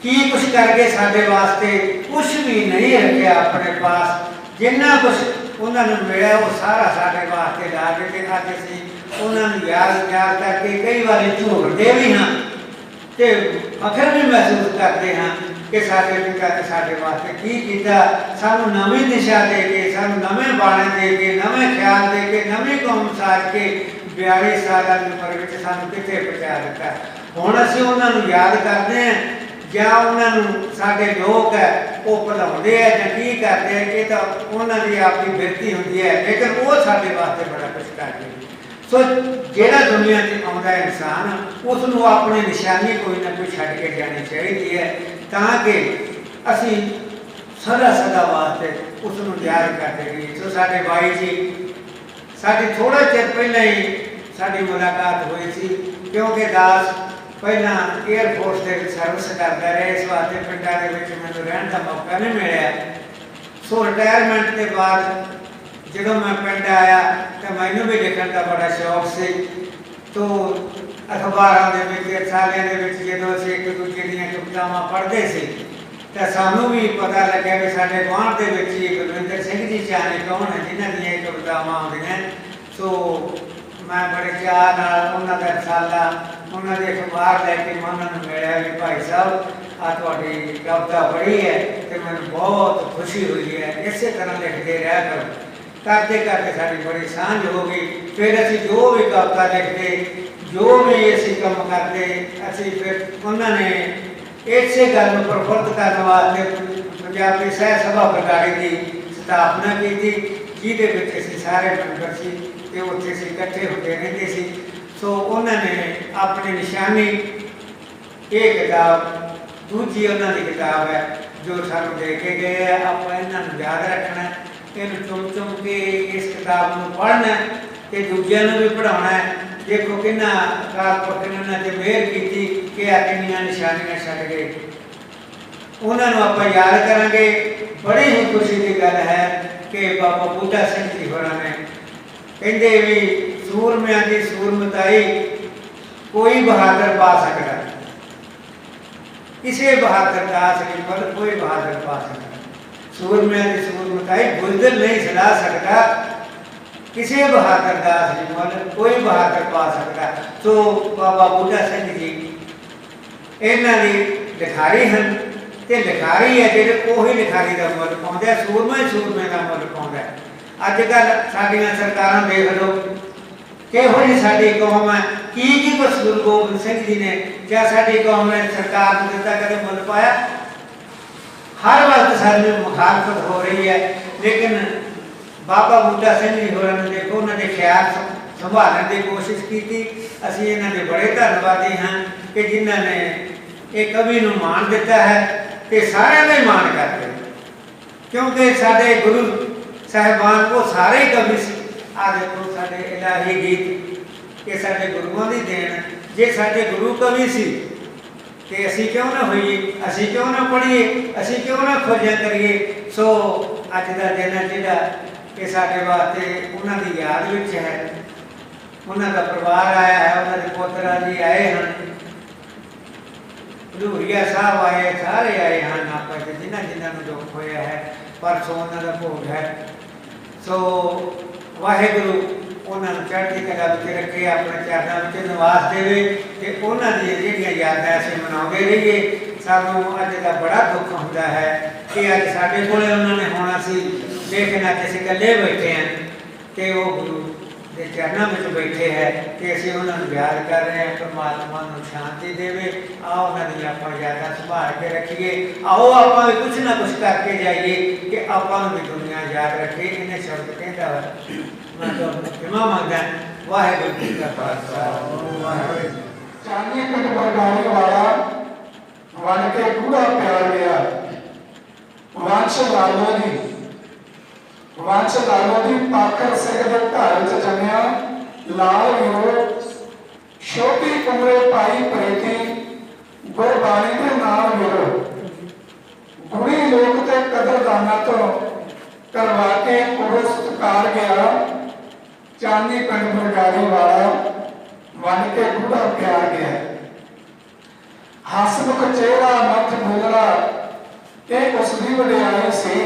की कुछ करके साडे वास्ते कुछ भी नहीं रखा अपने पास, जिन्ना कुछ उन्होंने मिला वो सारा साडे वास्ते ला के ते अज असीं उन्होंने याद याद करके कई बार झूरते भी हाँ ते फखर भी महसूस करते हैं कि साडे पिता ने साडे वास्ते की कीता, सानू नवीं दिशा दे के, सानू नवे बाणे दे के, नवे ख्याल दे के, नवी कौम साज के 42 साल की उम्र में सानू किथे पहुंचा दिता। हुण असीं उन्हां नूं याद करते हैं ਜਾਂ ਉਹਨਾਂ ਨੂੰ ਸਾਡੇ ਲੋਕ ਹੈ ਉਹ ਭੁਲਾਉਂਦੇ ਆ ਜਾਂ ਕੀ ਕਰਦੇ ਆ, ਇਹ ਤਾਂ ਉਹਨਾਂ ਦੀ ਆਪਣੀ ਬਿਰਤੀ ਹੁੰਦੀ ਹੈ, ਲੇਕਿਨ ਉਹ ਸਾਡੇ ਵਾਸਤੇ ਬੜਾ ਕੁਝ ਕਰਦੇ। ਸੋ ਜਿਹੜਾ ਦੁਨੀਆ 'ਚ ਆਉਂਦਾ ਇਨਸਾਨ ਉਸ ਨੂੰ ਆਪਣੀ ਨਿਸ਼ਾਨੀ ਕੋਈ ਨਾ ਕੋਈ ਛੱਡ ਕੇ ਜਾਣੀ ਚਾਹੀਦੀ ਹੈ, ਤਾਂ ਕਿ ਅਸੀਂ ਸਦਾ ਸਦਾ ਵਾਸਤੇ ਉਸ ਨੂੰ ਯਾਦ ਕਰਦੇ ਰਹੀਏ। ਸੋ ਸਾਡੇ ਬਾਈ ਜੀ ਸਾਡੀ ਥੋੜਾ ਚਿਰ ਪਹਿਲਾਂ ਹੀ ਸਾਡੀ ਮੁਲਾਕਾਤ ਹੋਈ ਸੀ, ਕਿਉਂਕਿ ਦਾਸ ਪਹਿਲਾਂ 에ਅਰਫੋਰਸ ਦੇ ਸਰਵਿਸ ਕਰਦਾ ਰਿਹਾ, ਇਸ ਵਾਸਤੇ ਪਿੰਡਾਂ ਦੇ ਵਿੱਚ ਮੈਨੂੰ ਰਹਿਣ ਦਾ ਮੌਕਾ ਨਹੀਂ ਮਿਲਿਆ। ਸੋ ਰਿਟਾਇਰਮੈਂਟ ਦੇ ਬਾਅਦ ਜਦੋਂ ਮੈਂ ਪਿੰਡ ਆਇਆ ਤਾਂ ਮੈਨੂੰ ਵੀ ਲਿਖਣ ਦਾ ਬੜਾ ਸ਼ੌਕ ਸੀ। ਤੋ ਅਖਬਾਰਾਂ ਦੇ ਵਿੱਚ, ਰਸਾਲਿਆਂ ਦੇ ਵਿੱਚ ਜਦੋਂ ਅਸੀਂ ਇੱਕ ਦੂਜੇ ਦੀਆਂ ਕਵਿਤਾਵਾਂ ਪੜ੍ਹਦੇ ਸੀ ਤਾਂ ਸਾਨੂੰ ਵੀ ਪਤਾ ਲੱਗਿਆ ਕਿ ਸਾਡੇ ਗੁਆਂਢ ਦੇ ਵਿੱਚ ਹੀ ਬਲਵਿੰਦਰ ਸਿੰਘ ਜੀ ਚਾਹਨੇ ਕੌਣ ਹੈ ਜਿਨ੍ਹਾਂ ਦੀਆਂ ਇਹ ਕਵਿਤਾਵਾਂ ਆਉਂਦੀਆਂ। ਸੋ मैं बड़े चाह नाल उन्हां दा रसाला, उन्हां दे अखबार लैके मैं उन्हां नूं मिलिया कि भाई साहब आ तुहाडी कविता पढ़ी है तो मैनूं बहुत खुशी हुई है, इस तरह लिखते रहा करो। करते करते साडी बड़ी सांझ हो गई। फिर असीं जो भी कविता लिखते, जो भी असीं काम करते, असीं फिर उन्होंने इसे गल नूं प्रफुल्लित करने वास्ते पंजाबी सह सभा बरगाड़ी की स्थापना की थी, जिहदे विच असीं सारे मैंबर सी ते उत्थे असीं इकट्ठे होके रहंदे सी। सो उन्होंने अपनी निशानी ये किताब दूजी उन्हों की किताब है जो सानू दे के गए हैं, आप इन्हां नूं याद रखना, इन्हूं चुम चुम के इस किताब नूं पढ़ना ते दूजिआं नूं भी पढ़ाउणा है। देखो किन्ना अकाल पुरख ने उन्हां ते मेहर कीती कि आ किन्नियां निशानियां छड्ड गए, उन्हां नूं आपां याद करांगे। बड़ी ही खुशी की गल है कि बाबा बूटा सिंह जी होरां ने कहते भी सूरमियां की सूरमताई कोई बहादुर पा सकता, किसी बहादुर दास की पर कोई बहादुर पा सकता। सूरमियां की सूरमताई बुज़दिल नहीं सदा सकता, किसी बहादुर दास की पर कोई बहादुर पा सकता। तो बाबा बूटा सिंह जी इन्हां दी लिखारी हैं ते लिखारी है जिहड़े उही लिखारी का मुल पाउंदे, सूरमा ही सूरमे का मुल पाउंदा। अजकल साडियां सरकारां देख लो, ਕਿਹੋ ਜਿਹੀ ਸਾਡੀ ਕੌਮ ਹੈ, ਕੀ ਕੁਛ ਗੁਰੂ ਗੋਬਿੰਦ ਸਿੰਘ ਜੀ ਨੇ ਜਾਂ ਸਾਡੀ ਕੌਮ ਨੇ ਸਰਕਾਰ ਨੂੰ ਦਿੱਤਾ, ਕਦੇ ਮੁੱਲ ਪਾਇਆ? ਹਰ ਵਕਤ ਸਾਨੂੰ ਮੁਖਾਲਫਤ ਹੋ ਰਹੀ ਹੈ। ਲੇਕਿਨ ਬਾਬਾ ਬੁੱਢਾ ਸਿੰਘ ਜੀ ਹੋਰਾਂ ਨੇ ਦੇਖੋ, ਉਹਨਾਂ ਦੇ ਖਿਆਲ ਸੰਭਾਲਣ ਦੀ ਕੋਸ਼ਿਸ਼ ਕੀਤੀ। ਅਸੀਂ ਇਹਨਾਂ ਦੇ ਬੜੇ ਧੰਨਵਾਦੀ ਹਾਂ ਕਿ ਜਿਨ੍ਹਾਂ ਨੇ ਇਹ ਕਵੀ ਨੂੰ ਮਾਣ ਦਿੱਤਾ ਹੈ ਤੇ ਸਾਰਿਆਂ ਦਾ ਹੀ ਮਾਣ ਕਰਦੇ, ਕਿਉਂਕਿ ਸਾਡੇ ਗੁਰੂ ਸਾਹਿਬਾਨ ਉਹ ਸਾਰੇ ਹੀ ਕਵੀ ਸੀ। ਆ ਦੇਖੋ ਸਾਡੇ ਇਲਾਹੀ ਗੀਤ, ਇਹ ਸਾਡੇ ਗੁਰੂਆਂ ਦੀ ਦੇਣ। ਜੇ ਸਾਡੇ ਗੁਰੂ ਕਵੀ ਸੀ ਤੇ ਅਸੀਂ ਕਿਉਂ ਨਾ ਹੋਈਏ, ਅਸੀਂ ਕਿਉਂ ਨਾ ਪੜ੍ਹੀਏ, ਅਸੀਂ ਕਿਉਂ ਨਾ ਖੋਜਾਂ ਕਰੀਏ। ਸੋ ਅੱਜ ਦਾ ਦਿਨ ਜਿਹੜਾ ਇਹ ਸਾਡੇ ਵਾਸਤੇ ਉਹਨਾਂ ਦੀ ਯਾਦ ਵਿੱਚ ਹੈ। ਉਹਨਾਂ ਦਾ ਪਰਿਵਾਰ ਆਇਆ ਹੈ, ਉਹਨਾਂ ਦੇ ਪੁੱਤਰਾ ਜੀ ਆਏ ਹਨ, ਲੂਰੀਆ ਸਾਹਿਬ ਆਏ, ਸਾਰੇ ਆਏ ਹਨ ਆਪਸ ਵਿੱਚ, ਜਿਨ੍ਹਾਂ ਨੂੰ ਦੁੱਖ ਹੋਇਆ ਹੈ। ਪਰਸੋਂ ਉਹਨਾਂ ਦਾ ਭੋਗ ਹੈ। ਸੋ ਵਾਹਿਗੁਰੂ ਉਹਨਾਂ ਨੂੰ ਚੜ੍ਹਦੀ ਕਲਾ ਵਿੱਚ ਰੱਖੇ, ਆਪਣੇ ਚਰਨਾਂ ਵਿੱਚ ਨਿਵਾਸ ਦੇਵੇ ਤੇ ਉਹਨਾਂ ਦੀਆਂ ਜਿਹੜੀਆਂ ਯਾਦਾਂ ਅਸੀਂ ਮਨਾਉਂਦੇ ਰਹੀਏ। ਸਾਨੂੰ ਅੱਜ ਦਾ ਬੜਾ ਦੁੱਖ ਹੁੰਦਾ ਹੈ ਕਿ ਅੱਜ ਸਾਡੇ ਕੋਲੇ ਉਹਨਾਂ ਨੇ ਹੋਣਾ ਸੀ, ਲੇਕਿਨ ਅੱਜ ਅਸੀਂ ਇਕੱਲੇ ਬੈਠੇ ਹਾਂ ਤੇ ਉਹ ਗੁਰੂ ਦੇ ਚਰਨਾਂ ਵਿੱਚ ਬੈਠੇ ਹੈ ਤੇ ਅਸੀਂ ਉਹਨਾਂ ਨੂੰ ਯਾਦ ਕਰ ਰਹੇ ਹਾਂ। ਪਰਮਾਤਮਾ ਨੂੰ ਸ਼ਾਂਤੀ ਦੇਵੇ। ਆਓ ਉਹਨਾਂ ਦੀ ਆਪਾਂ ਯਾਦਾਂ ਸੰਭਾਲ ਕੇ ਰੱਖੀਏ। ਆਓ ਆਪਾਂ ਵੀ ਕੁਛ ਨਾ ਕੁਛ ਕਰਕੇ ਜਾਈਏ ਕਿ ਆਪਾਂ ਨੂੰ ਵੀ ਦੁਨੀਆ ਯਾਦ ਰੱਖੇ। ਇਹਨੇ ਸ਼ਬਦ ਕਹਿੰਦਾ ਵਾ, ਮੈਂ ਤੁਹਾਨੂੰ ਖਿਮਾ ਮੰਗਦਾ। ਵਾਹਿਗੁਰੂ ਜੀ ਕਾ ਖਾਲਸਾ, ਵਾਹਿਗੁਰੂ। ਚਾਂਦੀ ਪਿੰਡ ਬਰਗਾੜੀ ਵਾਲਾ ਵਣ ਕੇ ਗੂੜਾ ਪਿਆਰ ਗਿਆ। ਵੰਸ਼ ਲਾਲੋ ਦੀ ਪਾਕਰ ਸਿੰਘ ਦੇ ਘਰ ਚ ਜੰਮਿਆ ਲਾਲ ਵੀਰੋ, ਛੋਟੀ ਉਮਰੇ ਪਾਈ ਪ੍ਰੇਤੀ ਗੁਰਬਾਣੀ ਦੇ ਨਾਲ ਵੀਰੋ। ਗੁਣੀ ਲੋਕ ਤੇ ਕਦਰਦਾਨਾਂ ਤੋਂ ਕਰਵਾ ਕੇ ਉਹ ਸਤਿਕਾਰ ਗਿਆ। ਚਾਂਦੀ ਪਿੰਡ ਬਰਗਾੜੀ ਵਾਲਾ ਵਣ ਕੇ ਗੂੜਾ ਪਿਆਰ ਗਿਆ। ਹਸਮੁਖ ਚਿਹਰਾ ਮੱਥ ਬੋਲਣਾ ਇਹ ਉਸ ਦੀ ਵਡਿਆਈ ਸੀ।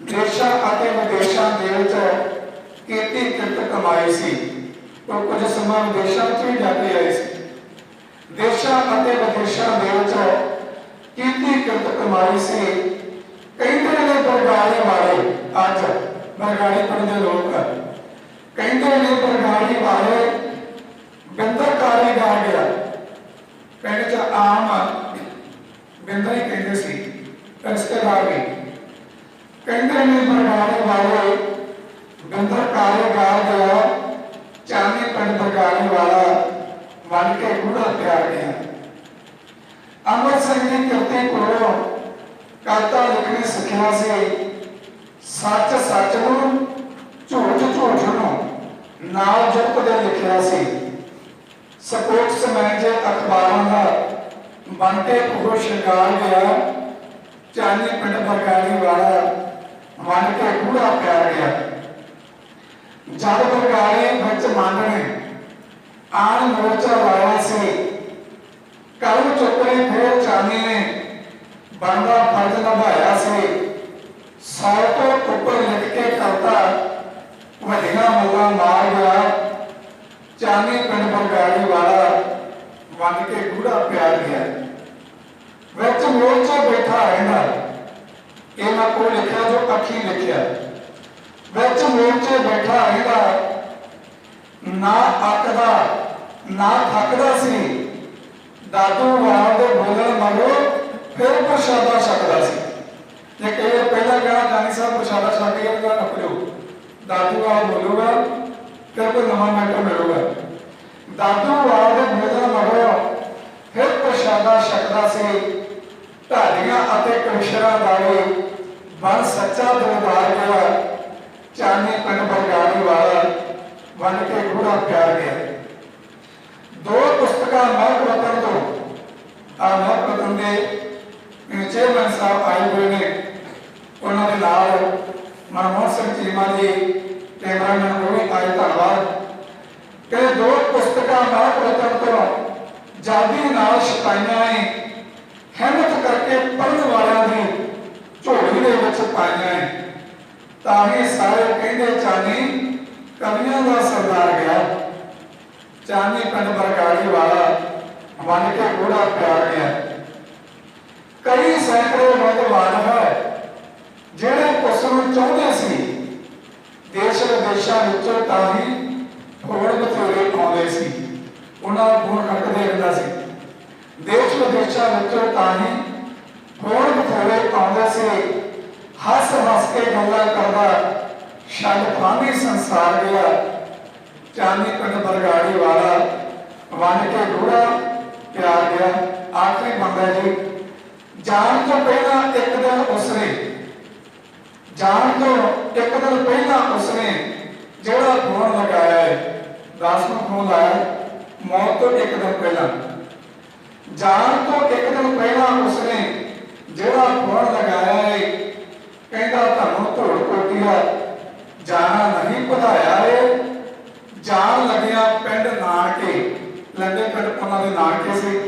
ਦੇਸ਼ਾਂ ਅਤੇ ਵਿਦੇਸ਼ਾਂ ਦੇ ਵਿੱਚ ਕੀਤੀ ਕਿਰਤ ਕਮਾਈ ਸੀ। ਉਹ ਕੁਝ ਸਮਾਂ ਵਿਦੇਸ਼ਾਂ ਵਿੱਚ ਵੀ ਜਾ ਕੇ ਆਏ ਸੀ। ਦੇਸ਼ਾਂ ਅਤੇ ਵਿਦੇਸ਼ਾਂ ਦੇ ਵਿੱਚ ਕੀਤੀ ਕਿਰਤ ਕਮਾਈ ਸੀ। ਕਹਿੰਦੇ ਨੇ ਬਰਗਾੜੀ ਵਾਲੇ, ਅੱਜ ਬਰਗਾੜੀ ਪਿੰਡ ਦੇ ਲੋਕ ਕਹਿੰਦੇ ਨੇ ਬਰਗਾੜੀ ਵਾਲੇ ਬਿੰਦਰਕਾਰੀ ਗਾ ਗਿਆ। ਪਿੰਡ 'ਚ ਆਮ ਬਿੰਦਰ ਹੀ ਕਹਿੰਦੇ ਸੀ, ਰਿਸ਼ਤੇਦਾਰ ਵੀ ਕਹਿੰਦੇ ਨੇ ਬਰਗਾੜੀ ਵਾਲੇ ਬਿੰਦਰਕਾਰੀ ਗਾ ਗਿਆ। ਚਾਂਦੀ ਪਿੰਡ ਬਰਗਾੜੀ ਵਾਲਾ ਵਣ ਕੇ ਗੂੜਾ ਪਿਆਰ ਗਿਆ। ਅਮਰ ਸਿੰਘ ਦੀ ਕਿਰਤੀ ਕੋਲੋਂ ਕਵਿਤਾ ਲਿਖਣੀ ਸਿੱਖਿਆ ਸੀ। ਸੱਚ ਸੱਚ ਨੂੰ, ਝੂਠ ਝੂਠ ਨੂੰ ਨਾਲ ਜੁਗਤ ਦੇ ਲਿਖਿਆ ਸੀ। ਸਪੋਰਟਸ ਮੈਚ ਅਖਬਾਰਾਂ ਦਾ ਬਣ ਕੇ ਉਹ ਸ਼ਿੰਗਾਰ ਗਿਆ। ਚਾਂਦੀ ਪਿੰਡ ਬਰਗਾੜੀ ਵਾਲਾ ਵਣ ਕੇ ਗੂੜਾ ਪਿਆਰ ਗਿਆ। ਜਦ ਬਰਗਾੜੀ ਵਿੱਚ ਮੰਨਣੇ ਆਣ ਮੋਰਚਾ ਲਾਇਆ ਸੀ, ਕਲਮ ਚੁੱਕਣੇ ਫਿਰ ਚਾਂਦੀ ਨੇ ਬਣਦਾ ਫਰਜ਼ ਨਿਭਾਇਆ ਸੀ। 100 ਤੋਂ ਉੱਪਰ ਲਿਖ ਕੇ ਕਰਤਾ ਵੱਡੀਆਂ ਮੱਲਾਂ ਮਾਰ ਗਿਆ। ਚਾਂਦੀ ਪਿੰਡ ਬਰਗਾੜੀ ਵਾਲਾ ਵਣ ਕੇ ਗੂੜਾ ਪਿਆਰ ਗਿਆ। ਵਿੱਚ ਮੋਰਚਾ ਬੈਠਾ ਰਹਿੰਦਾ, ਇਹ ਮੈਂ ਕੋਲ ਲਿਖਿਆ ਜੋ ਅੱਖੀ ਲਿਖਿਆ। ਵਿੱਚ ਮੋਰਚੇ ਬੈਠਾ ਰਹਿੰਦਾ, ਨਾ ਅੱਕਦਾ ਨਾ ਥੱਕਦਾ ਸੀ। ਦਾਦੂ ਵਾਲ ਦੇ ਬੋਲਣ ਮਗਰੋਂ ਫਿਰ ਪ੍ਰਸ਼ਾਦਾ ਛਕਦਾ ਸੀ। ਜੇ ਕਹੇ ਪਹਿਲਾਂ ਕਹਿਣਾ ਜਾਨੀ ਸਾਹਿਬ ਪ੍ਰਸ਼ਾਦਾ ਛਕ ਕੇ ਨਾ ਨੱਪਿਓ, ਦਾਦੂ ਵਾਲ ਬੋਲੂਗਾ ਫਿਰ ਕੋਈ ਨਵਾਂ ਮੈਟਰ ਮਿਲੂਗਾ। ਦਾਦੂ ਵਾਲ ਦੇ ਬੋਲਣ ਮਗਰੋਂ ਫਿਰ ਪ੍ਰਸ਼ਾਦਾ ਛਕਦਾ ਸੀ। ਢਾਡੀਆਂ ਅਤੇ ਕਵਿਸ਼ਰਾਂ ਦਾ ਵੀ ਬਣ ਸੱਚਾ ਦਿਲਦਾਰ ਗਿਆ। ਚਾਂਦੀ ਪਿੰਡ ਬਰਗਾੜੀ ਵਾਲਾ ਵਣ ਕੇ ਗੂੜਾ ਪਿਆਰ ਗਿਆ। 2 ਪੁਸਤਕਾਂ ਮਹਿਕ ਰਤਨ ਤੋਂ ਮਹਿਕ ਰਤਨ ਦੇ ਚੇਅਰਮੈਨ ਸਾਹਿਬ ਆਏ ਹੋਏ ਨੇ। ਉਹਨਾਂ ਦੇ ਨਾਲ ਮਨਮੋਹਨ ਸਿੰਘ ਚੀਮਾ ਜੀ ਕੈਮਰਾਮੈਨ ਉਹ ਵੀ ਆਏ, ਧੰਨਵਾਦ। ਕਿ 2 ਪੁਸਤਕਾਂ ਮਹਿਕ ਰਤਨ ਤੋਂ ਜਾਦੀ ਨਾਲ ਛਪਾਈਆਂ ਨੇ, ਹਿੰਮਤ ਕਰਕੇ ਪੜ੍ਹਨ ਵਾਲਿਆਂ ਦੀ ਝੋਲੀ ਦੇ ਵਿੱਚ ਪਾਈਆਂ ਨੇ। ਤਾਂ ਹੀ ਸਾਰੇ ਕਹਿੰਦੇ ਚਾਂਦੀ ਕਵੀਆਂ ਦਾ ਸਰਦਾਰ ਗਿਆ। ਚਾਂਦੀ ਪਿੰਡ ਬਰਗਾੜੀ ਵਾਲਾ ਵਣ ਕੇ ਗੂੜਾ ਪਿਆਰ ਗਿਆ। ਕਈ ਸੈਂਕੜੇ ਨੌਜਵਾਨ ਹੈ ਜਿਹੜੇ ਉਸ ਨੂੰ ਚਾਹੁੰਦੇ ਸੀ। ਦੇਸ਼ ਵਿਦੇਸ਼ਾਂ ਵਿੱਚੋਂ ਤਾਂ ਹੀ ਫੋਨ ਬਥੇਰੇ ਆਉਂਦੇ ਸੀ, ਉਹਨਾਂ ਦਾ ਫੋਨ ਖੜਕਦੇ ਰਹਿੰਦਾ ਸੀ। ਦੇਸ਼ ਵਿਦੇਸ਼ਾਂ ਵਿੱਚੋਂ ਤਾਂ ਹੀ ਫੋਨ ਬਥੇਰੇ ਆਉਂਦੇ ਸੀ, ਹੱਸ ਹੱਸ ਕੇ ਗੱਲਾਂ ਕਰਦਾ ਛੱਡ ਫਾਂਦੀ ਸੰਸਾਰ ਗਿਆ। ਚਾਂਦੀ ਪਿੰਡ ਬਰਗਾੜੀ ਵਾਲਾ ਵੰਡ ਕੇ ਗੂੜਾ ਪਿਆਰ ਗਿਆ। ਆਖਰੀ ਬੰਦਾ ਜੀ, ਜਾਣ ਤੋਂ ਪਹਿਲਾਂ ਇੱਕ ਦਿਨ ਉਸਨੇ ਜਿਹੜਾ ਫੋਨ ਲਗਾਇਆ ਹੈ, 10 ਨੂੰ ਫੋਨ ਲਾਇਆ ਮੌਤ ਤੋਂ ਇੱਕ ਦਿਨ ਪਹਿਲਾਂ, ਜਾਣ ਤੋਂ ਇੱਕ ਦਿਨ ਪਹਿਲਾਂ ਉਸਨੇ ਜਿਹੜਾ ਫੋਨ ਲਗਾਇਆ ਹੈ, ਕਹਿੰਦਾ ਤੁਹਾਨੂੰ ਧੂੜ ਕੋਟੀਆ ਜਾਣਾ ਨਹੀਂ ਵਧਾਇਆ ਏ। ਜਾਣ ਲੱਗਿਆ ਪਿੰਡ ਨਾਨਕੇ, ਲੰਡੇ ਪਿੰਡ ਉਹਨਾਂ ਦੇ ਨਾਨਕੇ ਸੀ,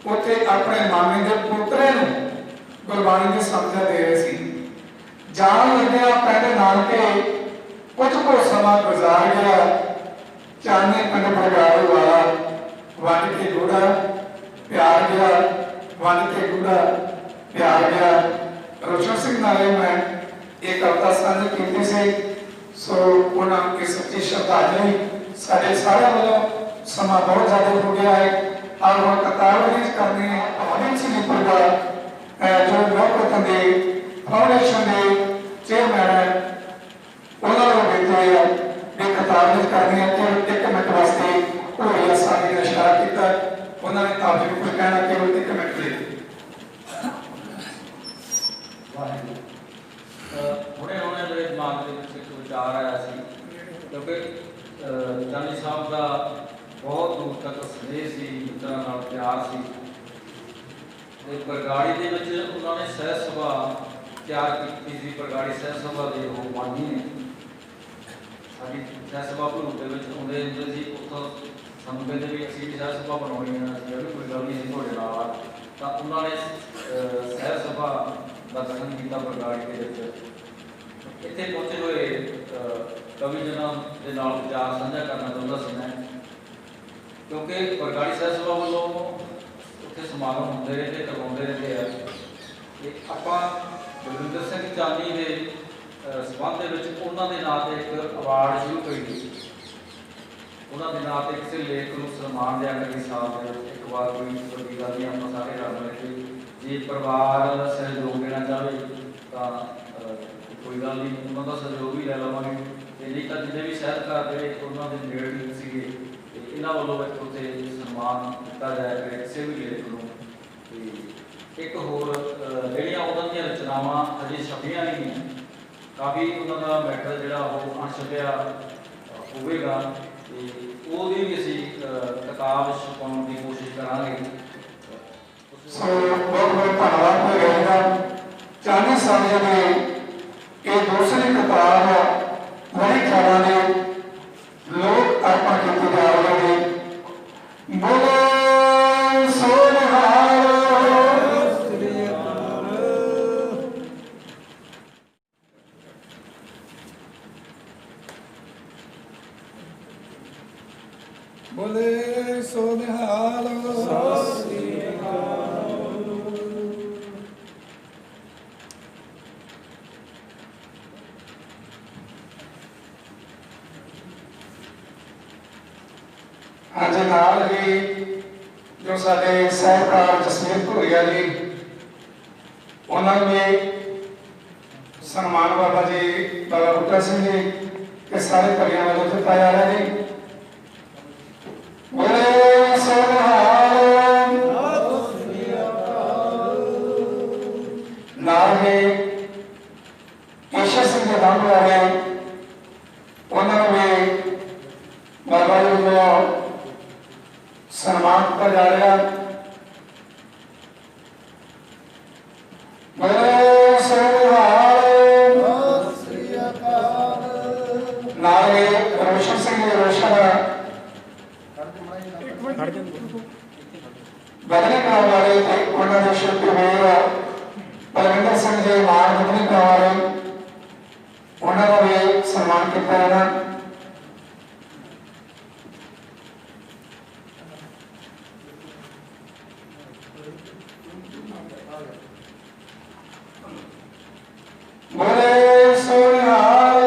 ਉੱਥੇ ਆਪਣੇ ਮਾਮੇ ਦੇ ਪੁੱਤਰੇ ਨੂੰ ਗੁਰਬਾਣੀ ਦੀ ਸਮਝਾ ਦੇ ਰਹੇ ਸੀ। ਜਾਣ ਲੱਗਿਆ ਪਿੰਡ ਨਾਨਕੇ ਕੁਝ ਕੁ ਸਮਾਂ ਗੁਜ਼ਾਰ ਗਿਆ। ਚਾਨੇ ਪਿੰਡ ਬਰਗਾੜੀ ਵਾਲਾ ਵੰਡ ਕੇ ਗੂੜਾ ਪਿਆਰ ਗਿਆ, ਵੰਡ ਕੇ ਗੂੜਾ ਪਿਆਰ ਗਿਆ। ਰੋਸ਼ਨ ਸਿੰਘ ਨਾਲੇ ਮੈਂ ਇਹ ਕਵਿਤਾ ਸਾਂਝੀ ਕੀਤੀ ਸੀ, ਸੋ ਉਹਨਾਂ ਦੀ ਸੱਚੀ ਸ਼ਰਧਾਂਜਲੀ ਸਾਡੇ ਸਾਰਿਆਂ ਵੱਲੋਂ। ਸਮਾਂ ਬਹੁਤ ਜ਼ਿਆਦਾ ਹੋ ਗਿਆ ਹੈ, और वह कतार रिलीज करने अमित सिंह परिवार जो लोकरतन के फाउंडेशन के चेयरमैन है, उन्होंने बेटे एक कतार रिलीज करनी है। केवल एक मिनट वास्ते होली आसानी का इशारा किया, उन्होंने ताजी को कहना केवल एक मिनट ले। ਹੁਣੇ ਹੁਣੇ ਮੇਰੇ ਦਿਮਾਗ ਦੇ ਵਿੱਚ ਇੱਕ ਵਿਚਾਰ ਆਇਆ ਸੀ, ਕਿਉਂਕਿ ਜਾਨੀ ਸਾਹਿਬ ਦਾ ਬਹੁਤ ਦੂਰ ਤੱਕ ਸਨੇਹ ਸੀ, ਮਿੱਤਰਾਂ ਨਾਲ ਪਿਆਰ ਸੀ। ਤੇ ਬਰਗਾੜੀ ਦੇ ਵਿੱਚ ਉਹਨਾਂ ਨੇ ਸਹਿ ਸਭਾ ਤਿਆਰ ਕੀਤੀ ਸੀ। ਬਰਗਾੜੀ ਸਹਿ ਸਭਾ ਦੇ ਉਹ ਬਾਨੀ ਨੇ, ਸਾਡੀ ਸਹਿ ਸਭਾ ਭਰੂ ਦੇ ਵਿੱਚ ਆਉਂਦੇ ਹੁੰਦੇ ਸੀ। ਉੱਥੋਂ ਸਾਨੂੰ ਕਹਿੰਦੇ ਵੀ ਅਸੀਂ ਸਹਿ ਸਭਾ ਬਣਾਉਣੀ ਹੈ, ਅਸੀਂ ਵੀ ਕੋਈ ਗੱਲ ਨਹੀਂ ਤੁਹਾਡੇ ਨਾਲ। ਤਾਂ ਉਹਨਾਂ ਨੇ ਸਹਿ ਸਭਾ ਦਾ ਗਠਨ ਕੀਤਾ ਬਰਗਾੜੀ ਦੇ ਵਿੱਚ। ਇੱਥੇ ਪਹੁੰਚੇ ਹੋਏ ਕਵੀ ਜਨਾਂ ਦੇ ਨਾਲ ਵਿਚਾਰ ਸਾਂਝਾ ਕਰਨਾ ਚਾਹੁੰਦਾ ਸੀ ਮੈਂ, ਕਿਉਂਕਿ ਬਰਗਾੜੀ ਸਾਹਿਬ ਸਭਾ ਵੱਲੋਂ ਉੱਥੇ ਸਮਾਗਮ ਹੁੰਦੇ ਰਹਿੰਦੇ, ਕਰਵਾਉਂਦੇ ਰਹਿੰਦੇ ਆ। ਤੇ ਆਪਾਂ ਬਲਵਿੰਦਰ ਸਿੰਘ ਚਾਨੀ ਦੇ ਸਬੰਧ ਦੇ ਵਿੱਚ ਉਹਨਾਂ ਦੇ ਨਾਂ 'ਤੇ ਇੱਕ ਅਵਾਰਡ ਸ਼ੁਰੂ ਕਰੀ। ਉਹਨਾਂ ਦੇ ਨਾਂ 'ਤੇ ਕਿਸੇ ਲੇਖ ਨੂੰ ਸਨਮਾਨ ਦਿਆ ਕਰੀ ਸਾਲ ਦੇ ਵਿੱਚ ਇੱਕ ਵਾਰ। ਕੋਈ ਵੱਡੀ ਗੱਲ ਨਹੀਂ, ਆਪਾਂ ਸਾਰੇ ਰਲ ਮਿਲ ਕੇ ਜੇ ਪਰਿਵਾਰ ਸਹਿਯੋਗ ਦੇਣਾ ਚਾਹਵੇ ਤਾਂ ਕੋਈ ਗੱਲ ਨਹੀਂ, ਉਹਨਾਂ ਦਾ ਸਹਿਯੋਗ ਵੀ ਲੈ ਲਵਾਂਗੇ। ਤੇ ਨਹੀਂ ਤਾਂ ਜਿੰਨੇ ਵੀ ਸਾਹਿਤਕਾਰ ਜਿਹੜੇ ਉਹਨਾਂ ਦੇ ਨੇੜੇ ਸੀਗੇ, ਇਹਨਾਂ ਵੱਲੋਂ ਇੱਕ ਉੱਥੇ ਸਨਮਾਨ ਦਿੱਤਾ ਜਾਏਗਾ ਕਿਸੇ ਵੀ ਲੇਖ ਨੂੰ। ਤੇ ਇੱਕ ਹੋਰ ਜਿਹੜੀਆਂ ਉਹਨਾਂ ਦੀਆਂ ਰਚਨਾਵਾਂ ਅਜੇ ਛਪੀਆਂ ਨਹੀਂ, ਕਾਫੀ ਉਹਨਾਂ ਦਾ ਮੈਟਰ ਜਿਹੜਾ ਉਹ ਅਣਛਪਿਆ ਹੋਵੇਗਾ, ਤੇ ਉਹਦੀ ਵੀ ਅਸੀਂ ਕਿਤਾਬ ਛਪਾਉਣ ਦੀ ਕੋਸ਼ਿਸ਼ ਕਰਾਂਗੇ। ਸੋ ਬਹੁਤ ਬਹੁਤ ਧੰਨਵਾਦ ਹੋਏਗਾ। ਚਾਨੀ ਸਾਹਿਬ ਜੀ ਨੇ ਇਹ ਦੂਸਰੀ ਕਿਤਾਬ ਬੜੀ ਖਿਆਲਾਂ ਦੇ ਲੋਕ ਅਰਪਣ ਕੀਤੀ ਜਾ ਰਹੀ ਹੈ। ਬੋਲੇ ਸੋ ਨਿਹਾਲ। ਬੋਲੇ ਸੋ ਨਿਹਾਲ। ਅੱਜ ਨਾਲ ਹੀ ਜੋ ਸਾਡੇ ਸਾਹਿਬਕਾਰ ਜਸਮੀਤ ਭੂਰੀਆ ਜੀ, ਉਹਨਾਂ ਨੂੰ ਵੀ ਸਨਮਾਨ ਬਾਬਾ ਜੀ ਬਾਬਾ ਬੂਟਾ ਸਿੰਘ ਜੀ ਤੇ ਸਾਰੇ ਕਵੀਆਂ ਵੱਲੋਂ ਦਿੱਤਾ ਜਾ ਰਿਹਾ ਜੀ। ਬੋਲੇ ਸੋ ਨਿਹਾਲ। ਨਾਲ ਹੀ ਈਸ਼ਰ ਸਿੰਘ ਦੇ ਨਾਮ ਵਾਲੇ ਉਹਨਾਂ ਨੂੰ ਵੀ ਬਾਬਾ ਜੀ ਵੱਲੋਂ ਸਨਮਾਨ ਕੀਤਾ ਜਾ ਰਿਹਾ। ਬੋਲੇ ਸੋ ਨਿਹਾਲ। ਨਾਲ ਹੀ ਰੋਸ਼ਨ ਸਿੰਘ ਜੀ ਰੋਸ਼ਨ ਬਦਲੀ ਕਰਾਉਣ ਵਾਲੇ ਤੇ ਉਹਨਾਂ ਦੇ ਸ਼ਿਲਪੀ ਵੀਰ ਬਲਵਿੰਦਰ ਸਿੰਘ ਜੀ ਮਾਨ ਬਦਲੀ ਕਰਾਉਣ ਵਾਲੇ, ਉਹਨਾਂ ਦਾ ਵੀ ਸਨਮਾਨ ਕੀਤਾ ਜਾਣਾ। ਬੋਲੇ ਸੋ ਨਿਹਾਲ।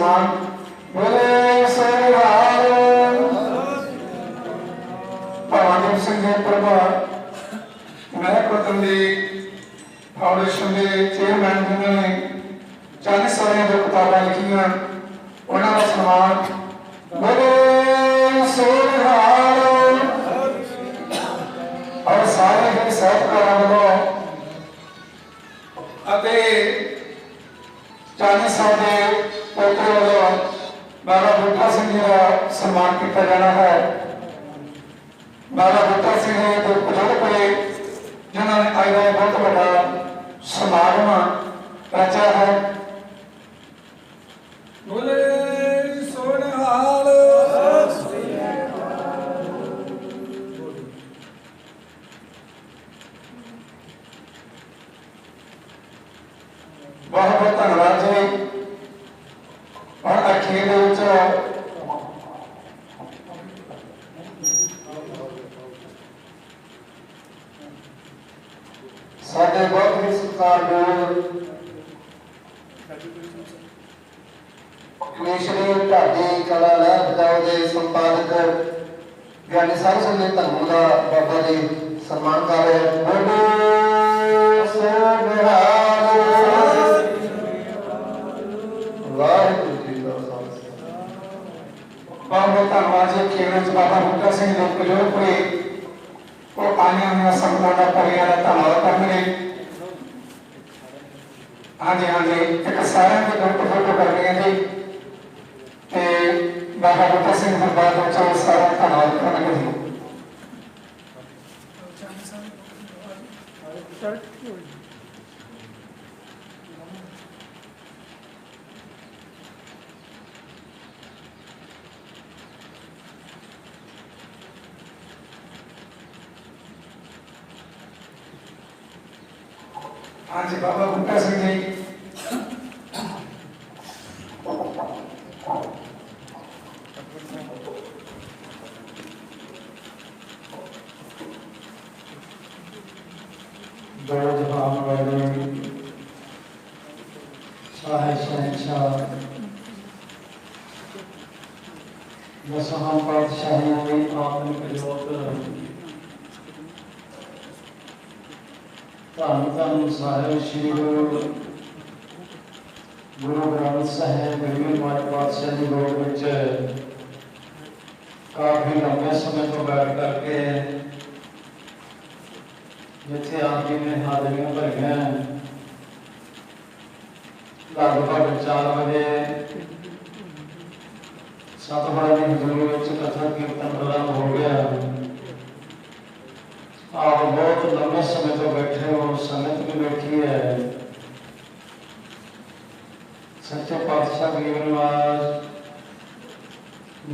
ਸਨਮਾਨ ਬੋਲੇ ਸੋਹਾਲ ਭਗਵਾਨ ਸਿੰਘ ਦੇ ਪ੍ਰਭਾ ਮਹਿਕਮਤਨ ਦੀ ਫਾਊਂਡੇਸ਼ਨ ਦੇ ਚੇਅਰਮੈਨ ਜਿਨ੍ਹਾਂ ਨੇ 40 ਸਾਲਾਂ ਦੀਆਂ ਕਿਤਾਬਾਂ ਲਿਖੀਆਂ ਉਹਨਾਂ ਦਾ ਸਨਮਾਨ ਬੋਲੇ ਸੋਹਾਲ ਔਰ ਸਾਰੇ ਹੀ ਸਾਹਿਤਕਾਰਾਂ ਵੱਲੋਂ ਅਤੇ 40 ਸਾਲ ਦੇ ਪੋਤਰੇ ਵੱਲੋਂ ਬਾਬਾ ਬੂਟਾ ਸਿੰਘ ਜੀ ਦਾ ਸਨਮਾਨ ਕੀਤਾ ਜਾਣਾ ਹੈ। ਬਾਬਾ ਬੂਟਾ ਸਿੰਘ ਜੀ ਦੇ ਬਜ਼ੁਰਗ ਹੋਏ ਜਿਨ੍ਹਾਂ ਨੇ ਅੱਜ ਦਾ ਬਹੁਤ ਵੱਡਾ ਸਮਾਗਮ ਰਚਿਆ ਹੈ। ਬੋਲੇ ਸੋਨਹਾਲ ਬਹੁਤ ਬਹੁਤ ਧੰਨਵਾਦ ਜੀ। ਔਰ ਅਖੀਰ ਦੇ ਵਿੱਚ ਸਾਡੇ ਬਹੁਤ ਹੀ ਸਤਿਕਾਰਯੋਗ ਕਮਿਸ਼ਨਰ ਢਾਡੀ ਕਲਾ ਲਹਿਰ ਬਜਾਓ ਦੇ ਸੰਪਾਦਕ ਗਿਆਨੀ ਸਾਹਿਬ ਸਿੰਘ ਦੇ ਧੰਨਵਾਦ ਦਾ ਬਾਬਾ ਜੀ ਸਨਮਾਨ ਕਰ ਰਹੇ ਬੋਲੇ ਸੋਨਹਾਲ ਵਾਹਿਗੁਰੂ ਜੀ ਦਾ ਖਾਲਸਾ। ਬਹੁਤ ਬਹੁਤ ਧੰਨਵਾਦ ਜੀ। ਖੇਡ ਵਿੱਚ ਬਾਬਾ ਬੂਟਾ ਸਿੰਘ ਦੇ ਬਜ਼ੁਰਗ ਹੋਏ ਉਹ ਆਈਆਂ ਹੋਈਆਂ ਸੰਗਤਾਂ ਦਾ ਪਰਿਵਾਰ ਦਾ ਧੰਨਵਾਦ ਕਰਨਗੇ। ਹਾਂਜੀ ਹਾਂਜੀ ਇੱਕ ਸਾਰਿਆਂ ਦੀ ਗਰੁੱਪ ਫੋਟੋ ਕਰਨੀ ਹੈ ਜੀ ਤੇ ਬਾਬਾ ਬੂਟਾ ਸਿੰਘ ਦੇ ਬਾਅਦ ਵਿੱਚ ਸਾਰਾ ਧੰਨਵਾਦ ਕਰਨਗੇ ਜੀ। ਹਾਂਜੀ ਬਾਬਾ ਬੂਟਾ ਸਿੰਘ ਜੀ दो जहान वाले शाह शहनशाह दसहां पातशाहियों की आत्मिक जोत धन धन साहिब श्री गुरु ग्रंथ साहिब गुरु माई पातशाह की गोद विच काफी लंबे समय तो बैठ करके जिथे आप जी ने हाजरियां भरिया लगभग 4 बजे सतपाल की हजूरी में कथा कीर्तन प्रारंभ हो गया। आप बहुत लंबे समय तो बैठे हो, संगत भी बैठी है। सच्चे पातशाह गरीब नवाज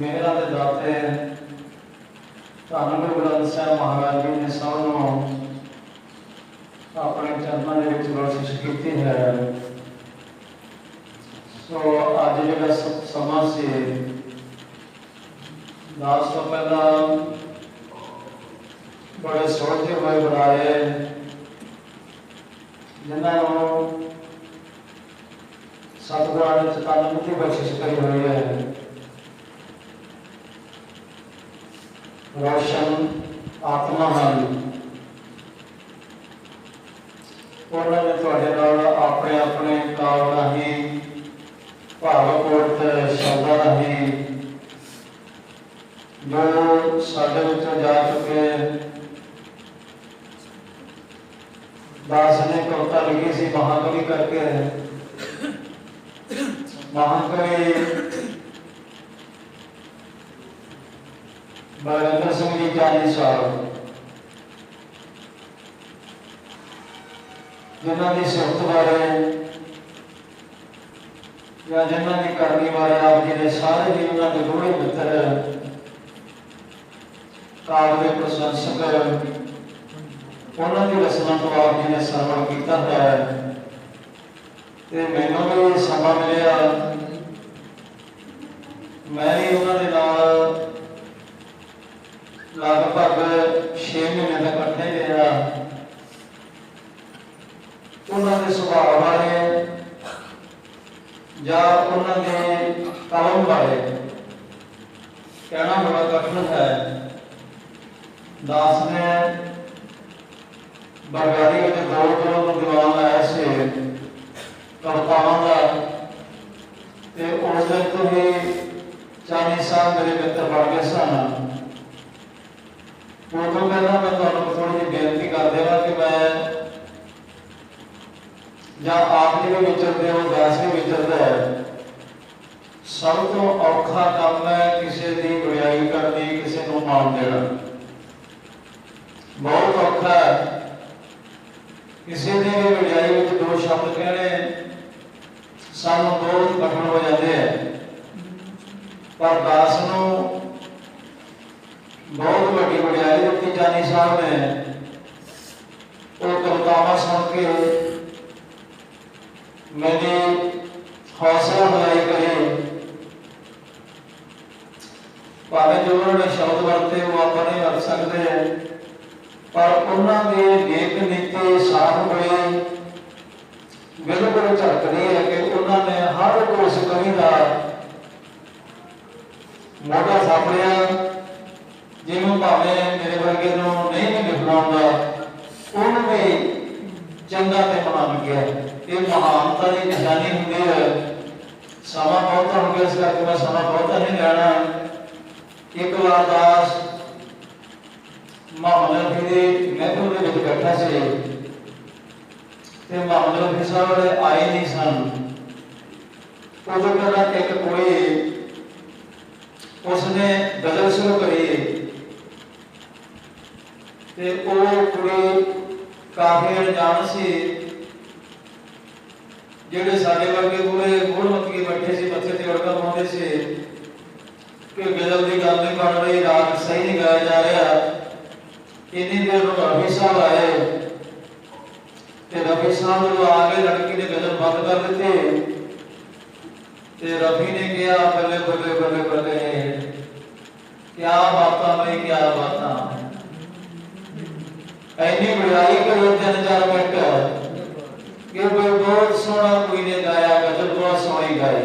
मेहरा के दाते धन गुरु ग्रंथ साहिब महाराज जी ने सबनों अपने चरणों के विच बख्शिश की है। सो अज जो समा से लास्ट तो पहला बड़े सोचते हुए बुलाए जिन्होंने सतगुरां ने चेतावनी बख्शिश करी हुई है। रोशन आत्मा हैं उन्होंने तुहाडे नाल अपने अपने काल राही भावकोट शब्दां राही जो साडे विचों जा चुके दास ने कविता लिखी सी महाकवि करके महाकवि बलविंदर सिंह जी 40 साल जिन्हों की सिफत बारे या जिन्हों की करनी बारे आप जी ने सारे जी उन्होंने गूढ़े मित्र काव्य के प्रशंसक उन्होंने रचना तो आप जी ने श्रवण किया है। मैनू भी समा मिलिया मैं भी उन्होंने लगभग 6 महीने तक इकट्ठे रहा। उन्होंने सुभाव बारे या उन्होंने कलम वाले कहना बड़ा कठिन है। दास ने बरगढ़ी में दौड़ दौड़ दीवान लाया से कवितावां का ते उस दिन तो ही चानी साहब मेरे मित्र बन गए सन। उदों पहला मैं तुहानूं थोड़ी जी बेनती कर देवां कि मैं ਜਾਂ ਆਪ ਜੀ ਵੀ ਵਿਚਰਦੇ ਹੋ ਦਾਸ ਵੀ ਵਿਚਰਦਾ ਹੈ। ਸਭ ਤੋਂ ਔਖਾ ਕੰਮ ਹੈ ਕਿਸੇ ਦੀ ਵਡਿਆਈ ਕਰਨੀ, ਕਿਸੇ ਨੂੰ ਮਾਣ ਦੇਣਾ। ਬਹੁਤ ਔਖਾ ਹੈ ਕਿਸੇ ਦੀ ਵੀ ਵਡਿਆਈ ਵਿੱਚ ਦੋ ਸ਼ਬਦ ਕਹਿਣੇ ਸਾਨੂੰ ਬਹੁਤ ਕਠਿਨ ਹੋ ਜਾਂਦੇ ਆ। ਪਰ ਦਾਸ ਨੂੰ ਬਹੁਤ ਵੱਡੀ ਵਡਿਆਈ ਦਿੱਤੀ ਜਾਨੀ ਸਾਹਿਬ ਨੇ। ਉਹ ਕਵਿਤਾਵਾਂ ਸੁਣ ਕੇ मैंने हौसला बुलाई करे। भावे जो उन्होंने शब्द वरते वो आप नहीं वरत सकते हैं, पर उन्होंने नेक नीति साफ बड़ी बिल्कुल झलकनी है कि उन्होंने हर उस कवि का मोटा सापड़िया जिन्हों भावे मेरे वर्गे नहीं भी लिखना आता उन्होंने भी चंगा ते मान गया। ये महानता की निशानी होंगी है। समा बहुत हो गया इस करके मैं समा बहुत नहीं लेना। एक बार दास मोहम्मद रफी महफिल में बैठा से मोहम्मद रफी साहब आए नहीं सन। उदों पहला एक कोई उसने गजल शुरू करी ते वो कुड़ी काफी अनजान सी। ਜਿਹੜੇ ਸਾਡੇ ਵਰਗੇ ਪੂਰੇ ਗੁਰਮਤਿ ਬੈਠੇ ਸੀ ਬੱਚੇ ਤੇ ਅੜਕਾ ਪਾਉਂਦੇ ਸੀ ਕਿ ਗਜ਼ਲ ਦੀ ਗੱਲ ਨਹੀਂ ਬਣ ਰਹੀ, ਰਾਗ ਸਹੀ ਨਹੀਂ ਗਾਇਆ ਜਾ ਰਿਹਾ। ਇੰਨੀ ਦੇਰ ਨੂੰ ਰਫੀ ਸਾਹਿਬ ਆਏ ਤੇ ਰਫੀ ਸਾਹਿਬ ਜਦੋਂ ਆ ਗਏ ਲੜਕੀ ਨੇ ਗਜ਼ਲ ਬੰਦ ਕਰ ਦਿੱਤੀ ਤੇ ਰਫੀ ਨੇ ਕਿਹਾ ਬੱਲੇ ਬੱਲੇ ਬੱਲੇ ਬੱਲੇ क्या बातां भाई क्या बातां। ऐनी बुराई करो 3-4 मिनट कि कोई बहुत सोहना कोई ने गाया, गजल बहुत सोहनी गाई।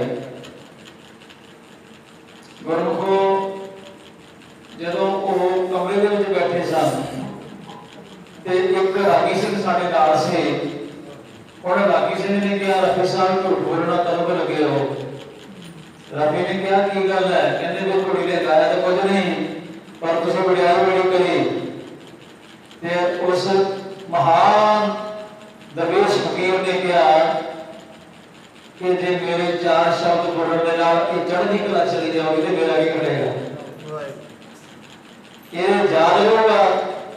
गुरमुखो जदों वो कमरे दे विच बैठे सन ते एक रागी सिंह साडे नाल सी। उन्हें रागी सिंह ने कहा रफी साहब झूठ बोलना कदम लगे हो। रफी ने कहा की गल है? कहने भी कुड़ी ने गाया तो कुछ नहीं पर तुसीं वडियाई बड़ी करी। ते उस महान दरवेश फकीर ने कहा कि जे मेरे 4 शब्द बोलने के नाल ये चढ़दी कला चली जाओगी तो मेरा की घटेगा। ये याद होगा